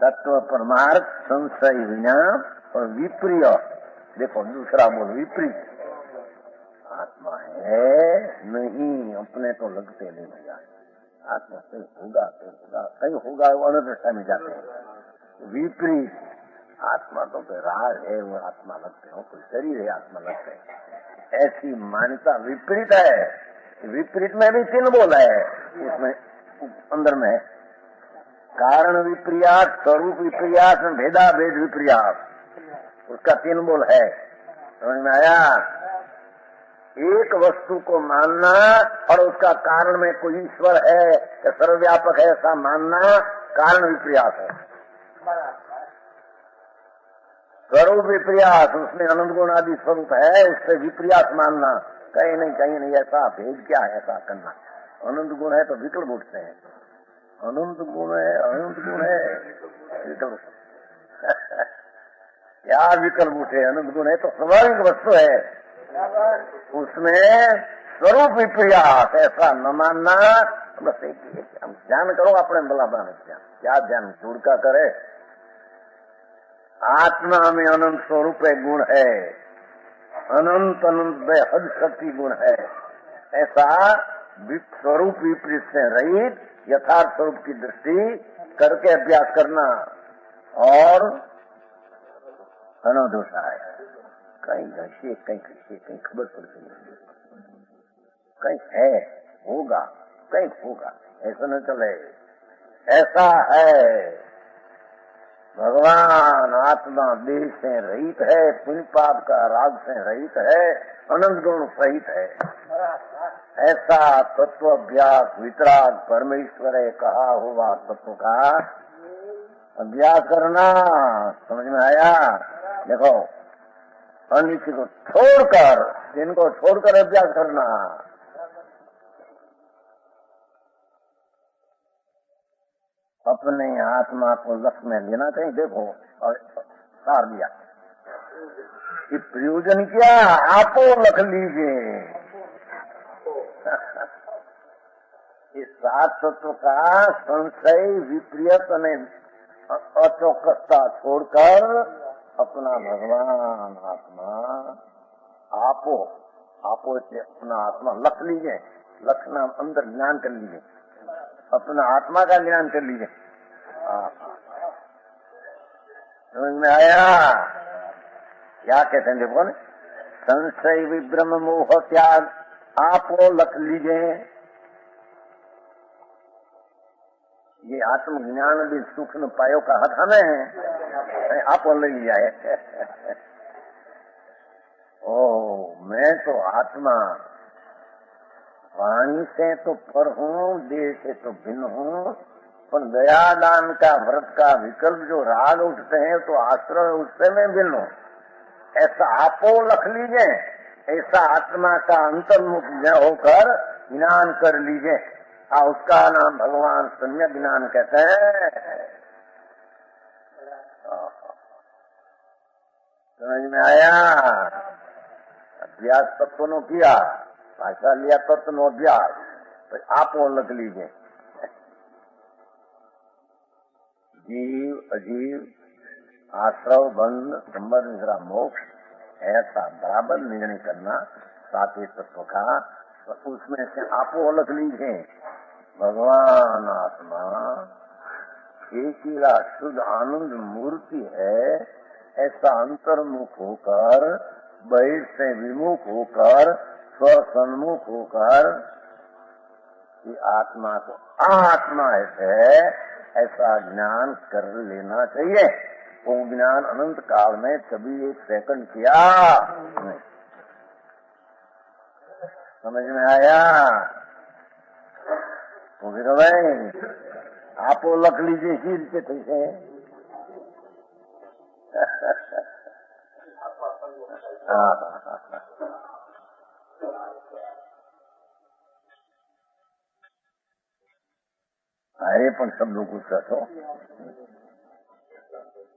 तत्व परमार्थ संशय विज्ञान और विप्रिय। देखो दूसरा बोल विपरीत। आत्मा है नहीं अपने तो लगते नहीं भैया। आत्मा से होगा तो होगा, कहीं होगा वो अनदृष्टा में जाते हैं। विपरीत आत्मा तो राग है वो आत्मा लगते हो, कोई शरीर है आत्मा लगते हैं, ऐसी मान्यता विपरीत है। विपरीत में भी तीन बोल है उसमें अंदर में है। कारण विपर्यास, स्वरूप विपर्यास, भेदा भेद विपर्यास, उसका तीन बोल है। समझ में आया? एक वस्तु को मानना और उसका कारण में कोई ईश्वर है या सर्वव्यापक है ऐसा मानना कारण विपर्यास है। स्वरूप विपर्यास, उसमें अनंत गुण आदि स्वरूप है, उससे विपर्यास मानना कहीं नहीं ऐसा भेद क्या है ऐसा करना। अनंत गुण है तो विकल्प उठते हैं। अनंत गुण है विकल्प क्या विकल्प उठे? अनंत गुण है तो स्वाभाविक वस्तु है, उसमें स्वरूप विपर्यास ऐसा न मानना। बस एक हम ध्यान करो अपने भला बना क्या ध्यान दूर का करे। आत्मा में अनंत स्वरूप गुण है, अनंत बेहद शक्ति गुण है। ऐसा स्वरूप विपरीत से रहित यथार्थ स्वरूप की दृष्टि करके अभ्यास करना और अनोदोषा है। कहीं घसे कहीं खबर पड़ती है, कहीं है होगा कहीं होगा, ऐसा न चले। ऐसा है भगवान आत्मा देह से रहित है, पुण्य पाप का राग से रहित है, अनंत गुण सहित है। ऐसा तत्व अभ्यास वितराग परमेश्वर है कहा हुआ तत्व का अभ्यास करना। समझ में आया? देखो अनिश्चित को छोड़कर, जिनको छोड़कर अभ्यास करना। अपने आत्मा को लक्ष्य में लेना चाहिए। देखो और सार दिया कि प्रयोजन क्या? आपो लख लीजिए। इस सात तत्व का संशय विपरीत अचौकसता छोड़कर अपना भगवान आत्मा आपो से अपना आत्मा लख लीजिए। लखना अंदर ज्ञान कर लीजिए, अपना आत्मा का ज्ञान कर लीजिए। समझ में आया? क्या कहते हैं? देखो न, संशय विभ्रम मोह त्याग आपो लख लीजिए। ये आत्मज्ञान भी सुख न पायो का हाथ हमें आपो ले जाए। ओ मैं तो आत्मा वाणी से तो पर हूँ, देह से तो भिन्न हूँ, पर दया दान का व्रत का विकल्प जो राग उठते हैं तो आश्रय उससे मैं भिन्न हूँ, ऐसा आपो लख लीजिए। ऐसा आत्मा का अंतर्मुख होकर ज्ञान कर लीजिए, उसका नाम भगवान सम्यक ज्ञान कहते हैं। समझ में आया? अभ्यास तत्व नो किया, भाषा लिया तत्व नो अभ्यास, तो आप वो लग लीजिए। जीव अजीव, आश्रव बंध संबंध निद्रा मोक्ष, ऐसा बराबर निर्णय करना सातवें तत्व का, तो उसमें से आप वो लग लीजिए। भगवान आत्मा एकीला शुद्ध आनंद मूर्ति है, ऐसा अंतर्मुख होकर, बहिर से विमुख होकर, स्वसन्मुख होकर कि आत्मा को आत्मा है ऐसा ज्ञान कर लेना चाहिए। वो ज्ञान अनंत काल में कभी एक सेकंड किया नहीं। समझ में आया? तो फिर भाई आप वो लख लीजिए हीर के थे। अरे पण शब्दों को कहो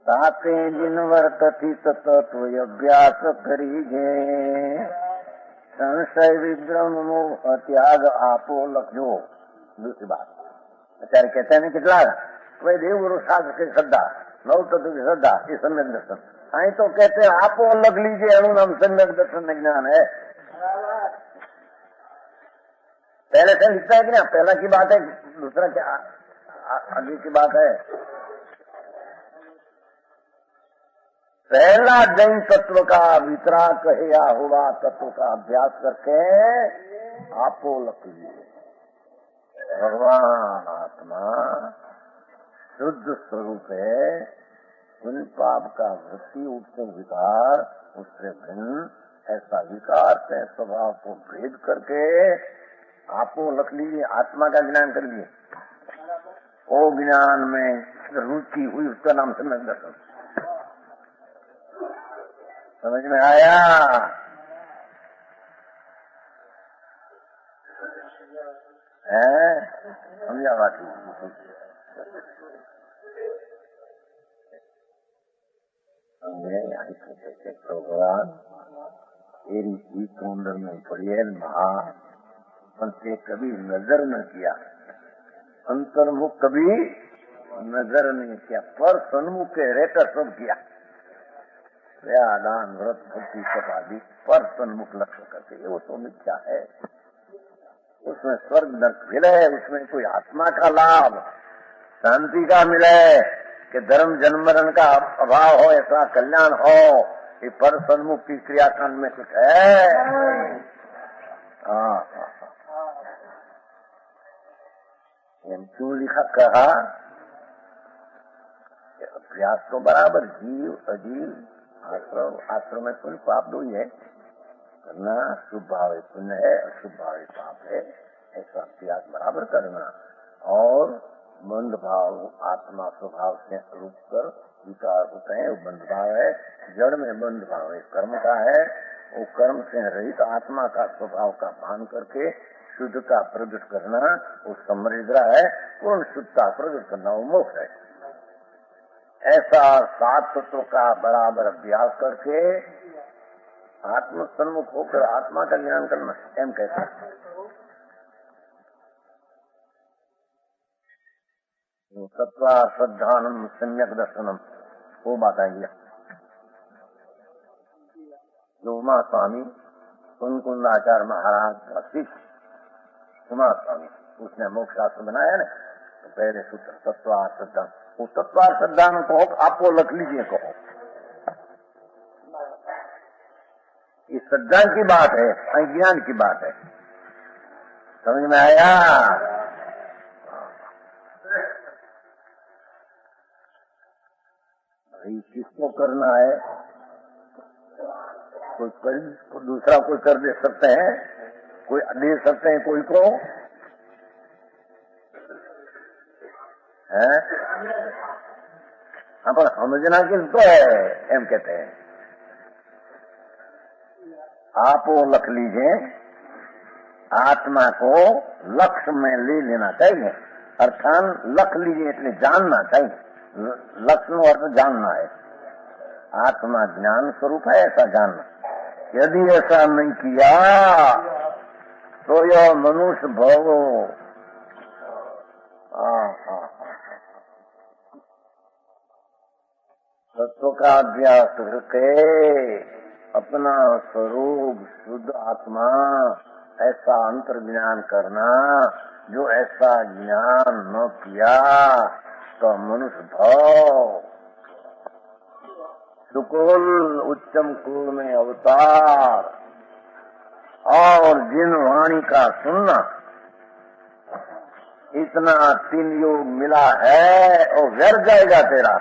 ताते जिन वर्तती तत्व अभ्यास करीजे, संशय विभ्रम मोह त्याग आपो लखो। दूसरी बात અત્યારે कहते हैं कितना भाई देव गुरु शास्त्र की श्रद्धा, नव तत्व की श्रद्धा, ये सम्यक दर्शन। आई तो कहते हैं आपो लग लीजिए, अनु नाम सम्यक दर्शन ज्ञान है। पहले से लिखता है कि ना, पहला की बात है, दूसरा क्या आगे की बात है। पहला जैन तत्व का वितराग या हुआ तत्व का अभ्यास करके आपो लग लीजिए। भगवान आत्मा शुद्ध स्वरूप है, उन पाप का वृत्ति उठते विकार उससे भिन्न, ऐसा विकार से स्वभाव को भेद करके आपो लख लीजिए, आत्मा का ज्ञान कर लिए। वो ज्ञान में रुचि हुई, उसका नाम सम्यक दर्शन। समझ में आया? समझा बात? भगवान तेरी चीज तो अंदर में पड़ी है महा, से कभी नजर न किया, अंतर्मुख कभी नजर नहीं किया, पर सन्मुख के रहकर सब किया। दान व्रत भक्ति सब आदि पर सन्मुख लक्ष्य करते, वो तो मिथ्या है। उसमें स्वर्ग नरक मिले, उसमें कोई आत्मा का लाभ शांति का मिले कि धर्म जन्म मरण का अभाव हो, ऐसा कल्याण हो, ये पर सन्मुख की क्रियाकांड में कुछ है? क्यों लिखा कहा? अभ्यास तो बराबर जीव अजीव आश्रम में पुण्य पाप दो ही है करना, शुभ भाव पुण्य है, अशुभ भाव पाप है, ऐसा अभ्यास बराबर करना। और बंध भाव आत्मा स्वभाव से रूप कर विकार होते हैं, वो बंध भाव है, जड़ में बंध भाव है, कर्म का है, वो कर्म से रहित आत्मा का स्वभाव का भान करके शुद्ध का प्रकट करना, वो समृद्धा है, पूर्ण शुद्धता प्रकट करना, वो मोक्ष है। ऐसा सात तत्वों का बराबर अभ्यास करके आत्म सन्मुख होकर आत्मा का ज्ञान करना, एम कैसे? सत्वा श्रद्धानम सम्यक दर्शनम, वो बात आएगी। जो उमा स्वामी कुंकुंदाचार्य महाराज का शिष्य उमा स्वामी, उसने मोक्ष शास्त्र बनाया ना, तो पहले सूत्र तत्वा श्रद्धा, वो तत्वा श्रद्धा में कहो, आपको लख लीजिए कहो, ये श्रद्धा की बात है, अज्ञान की बात है। समझ में आया? किसको करना है? कोई दूसरा कोई कर दे सकते हैं? कोई दे सकते हैं कोई को है? हाँ, पर समझना किसको है एम कहते हैं। आप वो लख लीजिए, आत्मा को लक्ष्य में ले लेना चाहिए। अर्थात लख लीजिए એટલે जानना चाहिए। लक्ष्य નો अर्थ जानना है। आत्मा ज्ञान स्वरूप है ऐसा जानना। यदि ऐसा नहीं किया तो यह मनुष्य भव तत्व का अभ्यास करके अपना स्वरूप शुद्ध आत्मा ऐसा अंतर ज्ञान करना, जो ऐसा ज्ञान न किया तो मनुष्य भाव सुकुल उच्चम कुल में अवतार और जिन वाणी का सुनना, इतना 3 योग मिला है और व्यर्थ जाएगा तेरा।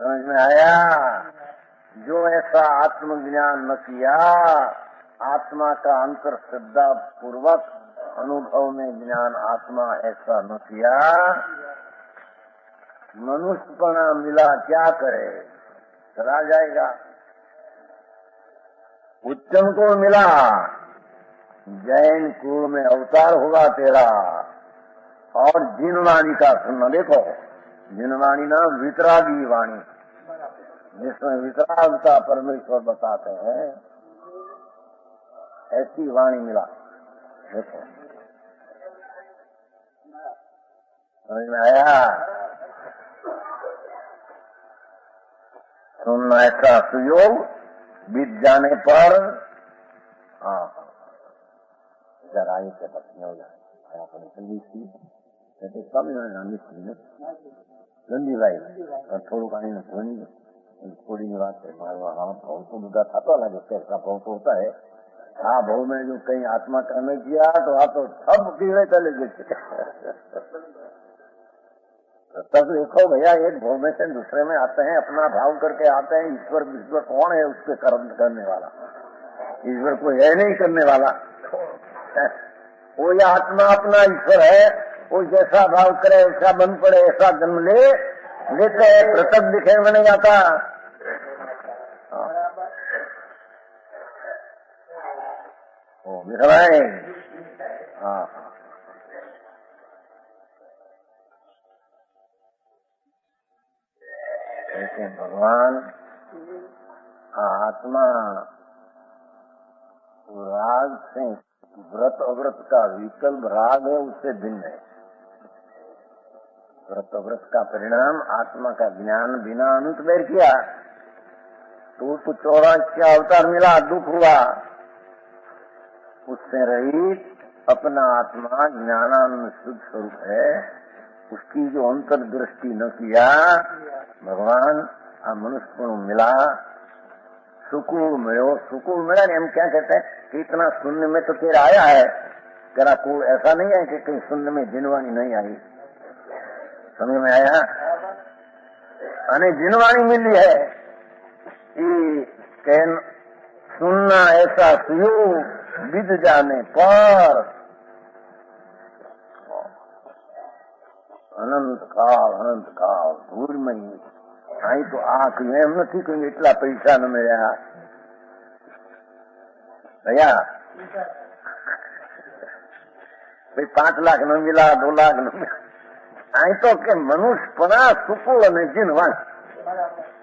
समझ में आया? जो ऐसा आत्मज्ञान न किया, आत्मा का अंतर श्रद्धा पूर्वक अनुभव में ज्ञान आत्मा ऐसा न किया, मनुष्यपना मिला क्या करे, चला जाएगा। उच्चम को मिला, जैन कुल में अवतार होगा तेरा। और जिन वाणी का सुनना, देखो जिन वाणी ना वितरागी वाणी, जिसमें वितरागता परमेश्वर बताते हैं, ऐसी वाणी मिला। देखो समझ में आया? सुनना ऐसा सुयोग बीत जाने पर जरा ही से पत्नी हो जाए। गंदी भाई थोड़ू पानी में धोनी थोड़ी बात है। हाँ भाव तो मुद्दा था तो अलग कैसा भाव तो होता है। हाँ भाव में जो कहीं आत्मा करने किया तो आप तो सब कीड़े चले गए। तब देखो भैया, एक भाव में से दूसरे में आते हैं, अपना भाव करके आते हैं। ईश्वर ईश्वर कौन है उसके कर्म करने वाला? ईश्वर कोई है नहीं करने वाला। वो ये आत्मा अपना ईश्वर है। वो जैसा भाव करे वैसा बन पड़े, ऐसा जन्म लेते पृथक दिखे में नहीं आता। ओ मिश्राए, हाँ ऐसे भगवान आत्मा राग से व्रत अव्रत का विकल्प राग है, उससे भिन्न है। व्रत अव्रत का परिणाम आत्मा का ज्ञान बिना अनुत्वेर किया तो उसको 84 अवतार मिला, दुख हुआ। उससे रहित अपना आत्मा ज्ञानानंद शुद्ध स्वरूप है। उसकी जो अंतर दृष्टि न किया, भगवान मनुष्य को मिला, सुकून मिलो। सुकून मिला नहीं, हम क्या कहते हैं कि इतना सुनने में तो तेरा आया है, तेरा कोई ऐसा नहीं है कि कहीं सुनने में जिनवाणी नहीं आई। समझ में आया? अने जिनवाणी मिली है कि सुनना ऐसा सुयोग बीत जाने पर अनंत काल दूर में आई तो आंख एम नहीं कोई इतना पैसा न मिला भैया, भाई 5 लाख न मिला, 2 लाख न मिला। आई तो के मनुष्यपना सुकून અને જીનવાણ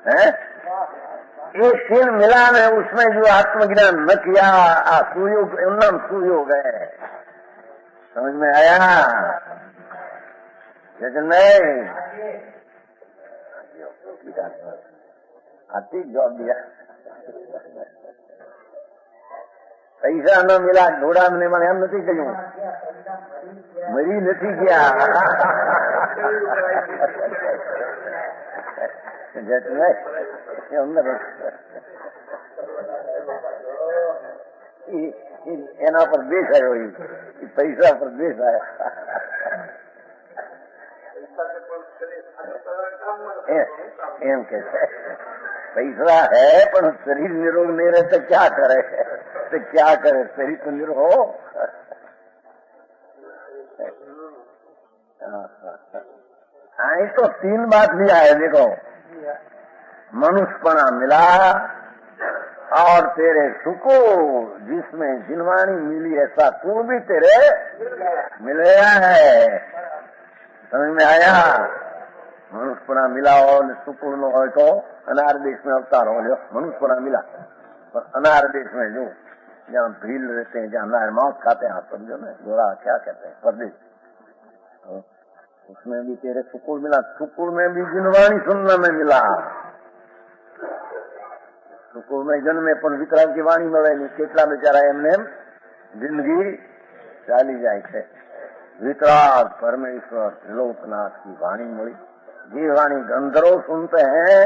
है। एक दिन मिला है, उसमें जो आत्मज्ञान न किया, सुयोग नाम सुयोग है। समझ में आया? लेकिन नहीं आती जॉब दिया, पैसा न मिला, घोड़ा મને એમ નથી કહ્યું, મરી નથી ગયા। એના પર દ્વેષ આવ્યો, પૈસા પર દ્વેષ આવ્યા। એમ કે पैसा है पर शरीर निरोग नहीं रहे तो क्या करे, तो क्या करे, शरीर तो निरोग। आई तो 3 बात लिया है, देखो, मनुष्यपना मिला और तेरे सुको जिसमें जिनवाणी मिली ऐसा तू भी तेरे मिल गया है। समझ में आया? मनुष्यपना मिला और सुकुल न हो तो अनार देश में अवतार हो लो। मनुष्यपना मिला पर अनार देश में जो जहाँ भीड़ रहते हैं, जहाँ अनार मौत खाते हैं, आप समझो ना, गोरा क्या कहते हैं, परदेश, तो उसमें भी तेरे सुकुल मिला। सुकुल में भी जिनवाणी सुनने में मिला। सुकुल में जन्मे पर वितराग की वाणी મળે नहीं, કેટલા बेचारा એમને जिंदगी चाली जाए છે। वितराग परमेश्वर त्रिलोकनाथ की वाणी मिली। ये वाणी गंधर्व सुनते हैं,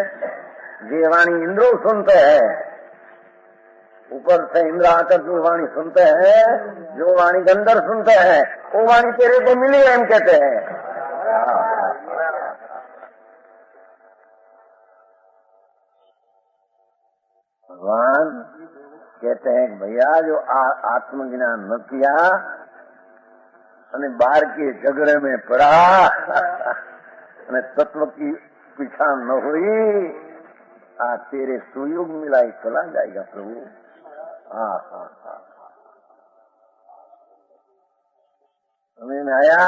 ये वाणी इंद्रो सुनते हैं, ऊपर से इंद्र आकर जो वाणी सुनते हैं, जो वाणी गंधर्व सुनते हैं, वो वाणी तेरे को मिली है, हम कहते हैं। भगवान कहते हैं कि भैया जो आत्मज्ञान न किया અને बाहर के झगड़े में पड़ा અને तत्व की पहचान न हुई, तेरे सुयोग मिलाई चला जाएगा प्रभु। समझ में आया?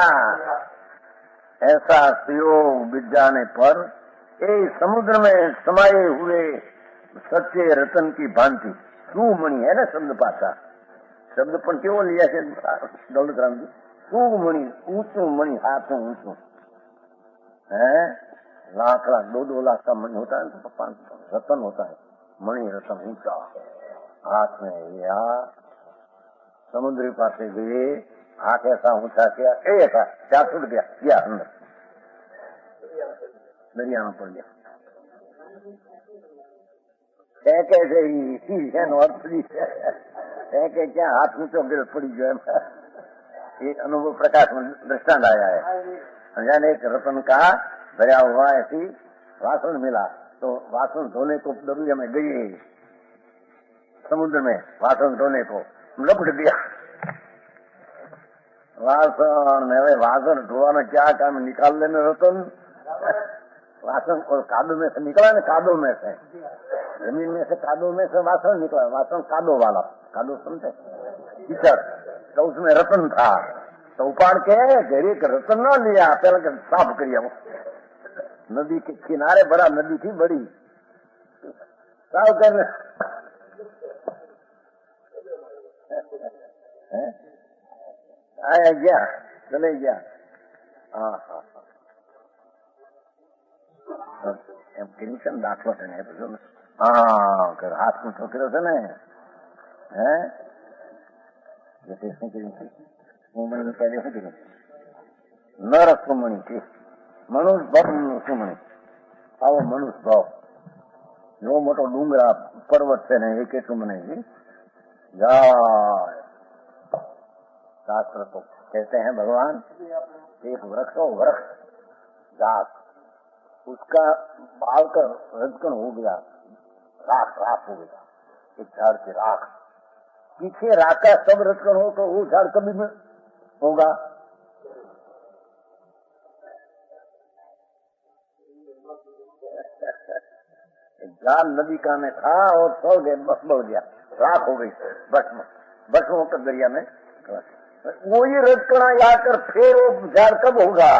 ऐसा सुयोग विद्याने पर समुद्र में समाये हुए सच्चे रतन की भांति सुमणि है ना शब्द पासा, शब्द पण केवो लिया है दौलतराम जी, सुमणि, ऊंचू मणि, हाथों ऊंचू है, लाख 2-2 लाख का मणि होता है तो 5 रतन होता है, मणि रतन ऊंचा हाथ में लिया, समुद्र पासे गए, हाथ ऐसा ऊंचा किया, ऐसा क्या टूट गया अंदर दरिया में पड़ गया। कैसे ही है नॉर्थली है क्या हाथ में तो गिर पड़ी जो है, एक अनुभव प्रकाश में दृष्टांत आया है। जाने एक रतन का भरा हुआ ऐसी वासन मिला, तो वासन धोने को दरिया में गई, समुद्र में वासन धोने को लपट दिया वासन। वासन धोना क्या काम, निकाल लेने रतन, वासन को कादो में से निकला ना, कादो में से, जमीन में से कादो में से वासन निकला, वासन कादो वाला, कादो सुनते कीचड़, तो उसमें रतन था, तो उपाड़ के घरे का रतन न लिया, पहले साफ करिए। वो नदी के किनारे बड़ा नदी थी बड़ी, साफ करने आया गया, चले गया। हाँ એમ કન્ડિશન દાખલો છે ને, હાથ નું ઠોકર્યો છે ને, હે શું કર્યું? સુમણી પહેલે શું કર્યું? નર સુમણી છે, મનુષ્ય ભાવ નું સુમણી, આવો મનુષ્ય ભાવ, એવો મોટો ડુંગરા પર્વત છે ને, એ કેટલું મને જાય। शास्त्र को कहते हैं भगवान, एक वृक्ष हो, वृक्ष घास, उसका बाल का रजकण हो गया, राख हो गया, एक झाड़ की राख, पीछे राख का सब रजकण हो तो वो झाड़ कभी में होगा? झाड़ नदी का में था और सो गए, बह गया, राख हो गई, भस्म होकर दरिया में। वो ये रजकणा आकर फिर वो झाड़ कब होगा?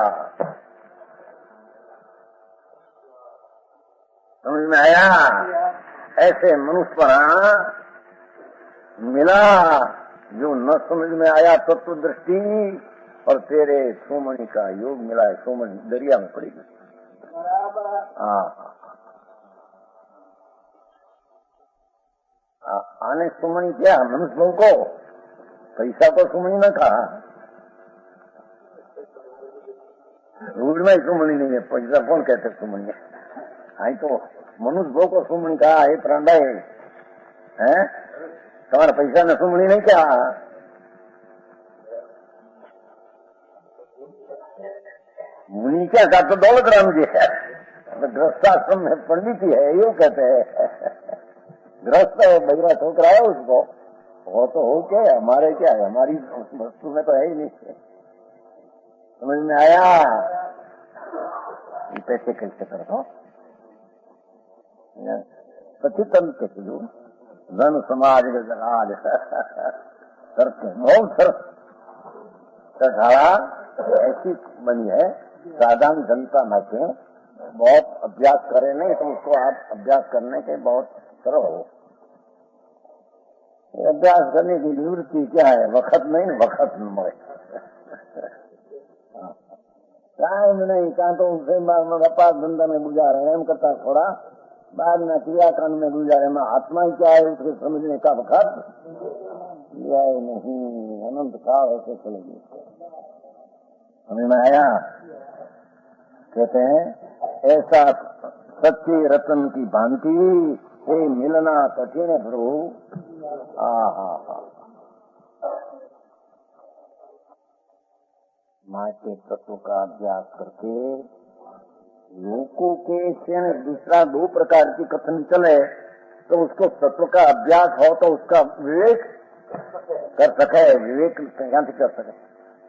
समझ में आया? ऐसे मनुष्यपना मिला जो न समझ में आया तत्व दृष्टि, और तेरे सोमणि का योग मिला है, सोमणि दरिया में पड़ी गई। आने सोमणि क्या मनुष्य को, पैसा को सुमणी न कहा, रूढ़ में सुमणी नहीं है, पैसा कौन कहते सुमणी है? आई तो मनुष्य भोग को सुमणी कहा है, प्रांडा है, तुम्हारा पैसा ने सुमणी नहीं कहा। मुनि क्या कहा तो दौलत राम जी है, तो गृहस्थाश्रम में पंडित ही है, यूँ कहते हैं। गृहस्थ है, बहिरा ठोकरा है उसको, वो तो हो क्या है, हमारे क्या है, हमारी वस्तु में तो है ही नहीं। समझ में आया? पैसे कैसे करता सचितन के शुरू धन समाज के जगाज करते बहुत सरधारा ऐसी बनी है। साधारण जनता में से बहुत अभ्यास करे नहीं तो उसको आप अभ्यास करने के बहुत करो। अभ्यास करने की निवृत्ति क्या है? वक्त नहीं, वक्त न टाइम नहीं, कहाँ तो उनसे व्यापार धंधा में गुजारे, एम करता थोड़ा बाद में क्रियाकांड में गुजारे, में आत्मा ही क्या है उसके समझने का वक्त यह नहीं। अनंत काल ऐसे चलेगी। समझ में आया? कहते हैं ऐसा सच्चे रतन की भांति हे मिलना कठिन है प्रभु। हा माटे तत्व का अभ्यास करके लोगों के दूसरा दो प्रकार की कथन चले तो उसको तत्व का अभ्यास हो तो उसका विवेक कर सके। विवेक यहाँ से कर सके।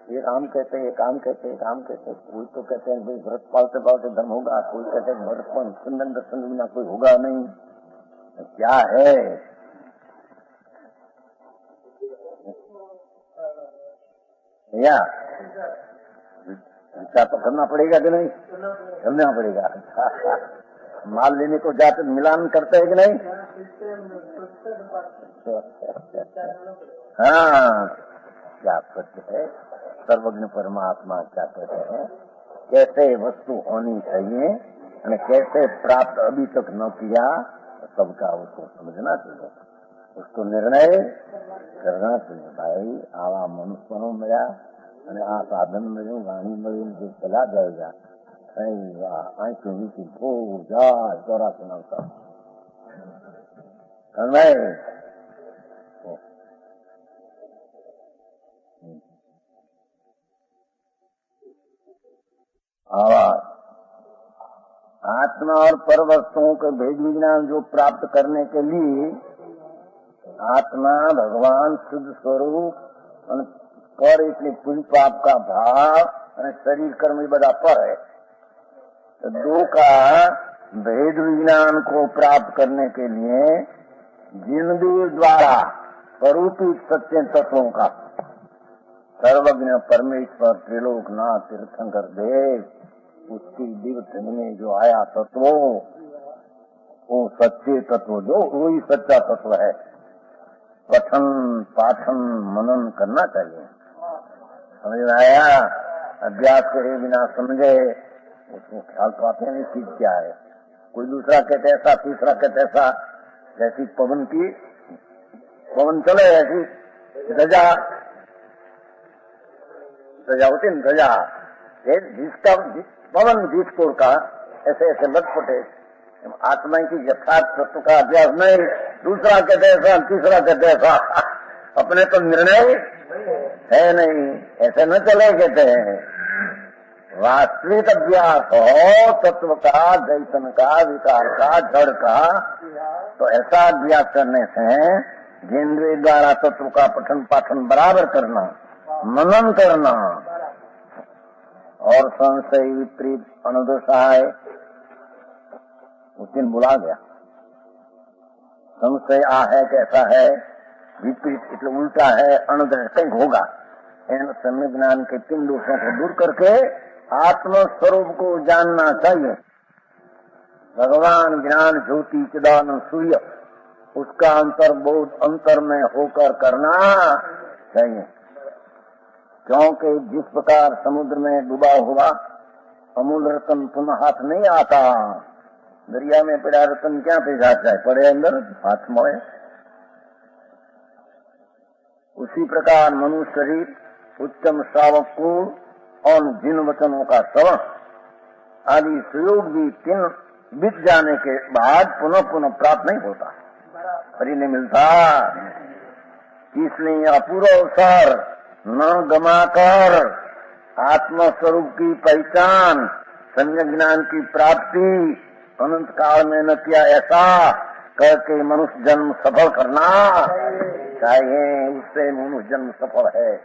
एक आम कहते हैं, एक आम कहते हैं, एक आम कहते हैं। कोई तो कहते हैं भाई व्रत पालते पालते धर्म होगा, कोई कहते हैं व्रत पर सुंदर दर्शन बिना कोई होगा नहीं। तो क्या है? या विचार तो करना पड़ेगा कि नहीं? करना पड़ेगा। माल लेने को जाते मिलान करते है कि नहीं? हाँ, क्या सत्य है? सर्वज्ञ परमात्मा क्या कहते हैं? कैसे वस्तु होनी चाहिए और कैसे प्राप्त अभी तक न किया, सबका उसको समझना चाहिए, उसको निर्णय करना चाहिए। भाई आवा मनुष्य मिला અને આ સાધન મળ્યું, વાણી મળ્યું, જે ચલા જાયગા આંખો વીતી જાય ચોરા સુનાવતા आत्मा और पर वस्तुओं के भेद विज्ञान जो प्राप्त करने के लिए आत्मा भगवान शुद्ध स्वरूप पर इसलिए पुण्य पाप का भाव और शरीर कर्म बड़ा पर है। तो दो का भेद विज्ञान को प्राप्त करने के लिए जिनवीर द्वारा स्वरूपित सत्य तत्वों का सर्वज्ञ परमेश्वर त्रिलोकनाथ तीर्थंकर देव उसकी दिव्य में जो आया तत्व वो सच्चे तत्व जो वही सच्चा तत्व है। पठन पाठन मनन करना चाहिए। समझ में आया? अभ्यास करे बिना समझे उसको ख्याल तो आते नहीं चीज क्या है। कोई दूसरा कहते ऐसा, तीसरा कहते ऐसा। जैसी पवन चले ऐसी ध्वजा होती न ध्वजा, जिसका पवन जिसको का ऐसे ऐसे लटपटे। आत्मा की यथार्थ तत्व का अभ्यास नहीं, दूसरा कहते ऐसा, तीसरा कहते ऐसा। अपने तो निर्णय है नहीं, ऐसे न चले। कहते हैं वास्तविक अभ्यास हो तत्व का, चैतन्य का, विकार का, जड़ का, तो ऐसा अभ्यास करने से जिंद्रिय द्वारा तत्व का पठन पाठन बराबर करना, मनन करना और संशय विपरीत अनुदशाय उस दिन बुला गया। संशय आ है कैसा है, विपरीत એટલે उल्टा है, अनदर कहीं होगा। इन सम्य ज्ञान के 3 दोषों को दूर करके आत्म स्वरूप को जानना चाहिए। भगवान ज्ञान ज्योति चिदानंद सूर्य उसका अंतर्बोध अंतर में होकर करना चाहिए। क्योंकि जिस प्रकार समुद्र में डूबा हुआ अमूल रतन पुनः हाथ नहीं आता। दरिया में पड़ा रतन क्या पे जाता है, पड़े अंदर हाथ मोड़े। उसी प्रकार मनुष्य शरीर उत्तम श्रावक को और जिन वचनों का श्रवण आदि सुयोग भी 3 बीत जाने के बाद पुनः पुनः प्राप्त नहीं होता, फरी नहीं मिलता। इसलिए अपूर्व अवसर न गमाकर आत्म स्वरूप की पहचान सम्यक ज्ञान की प्राप्ति अनंत काल में न किया ऐसा करके मनुष्य जन्म सफल करना चाहिए। उससे मनुष्य जन्म सफल है।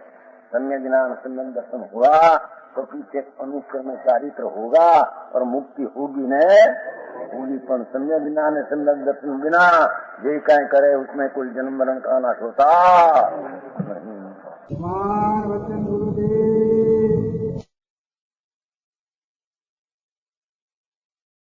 सम्यक ज्ञान सम्यक दर्शन हुआ तो पीछे अनुष्य में चारित्र होगा और मुक्ति होगी न होगी। पर सम्यक ज्ञान सम्यक दर्शन बिना जे कहीं करे उसमें कोई जन्म मरण का नाश होता नहीं।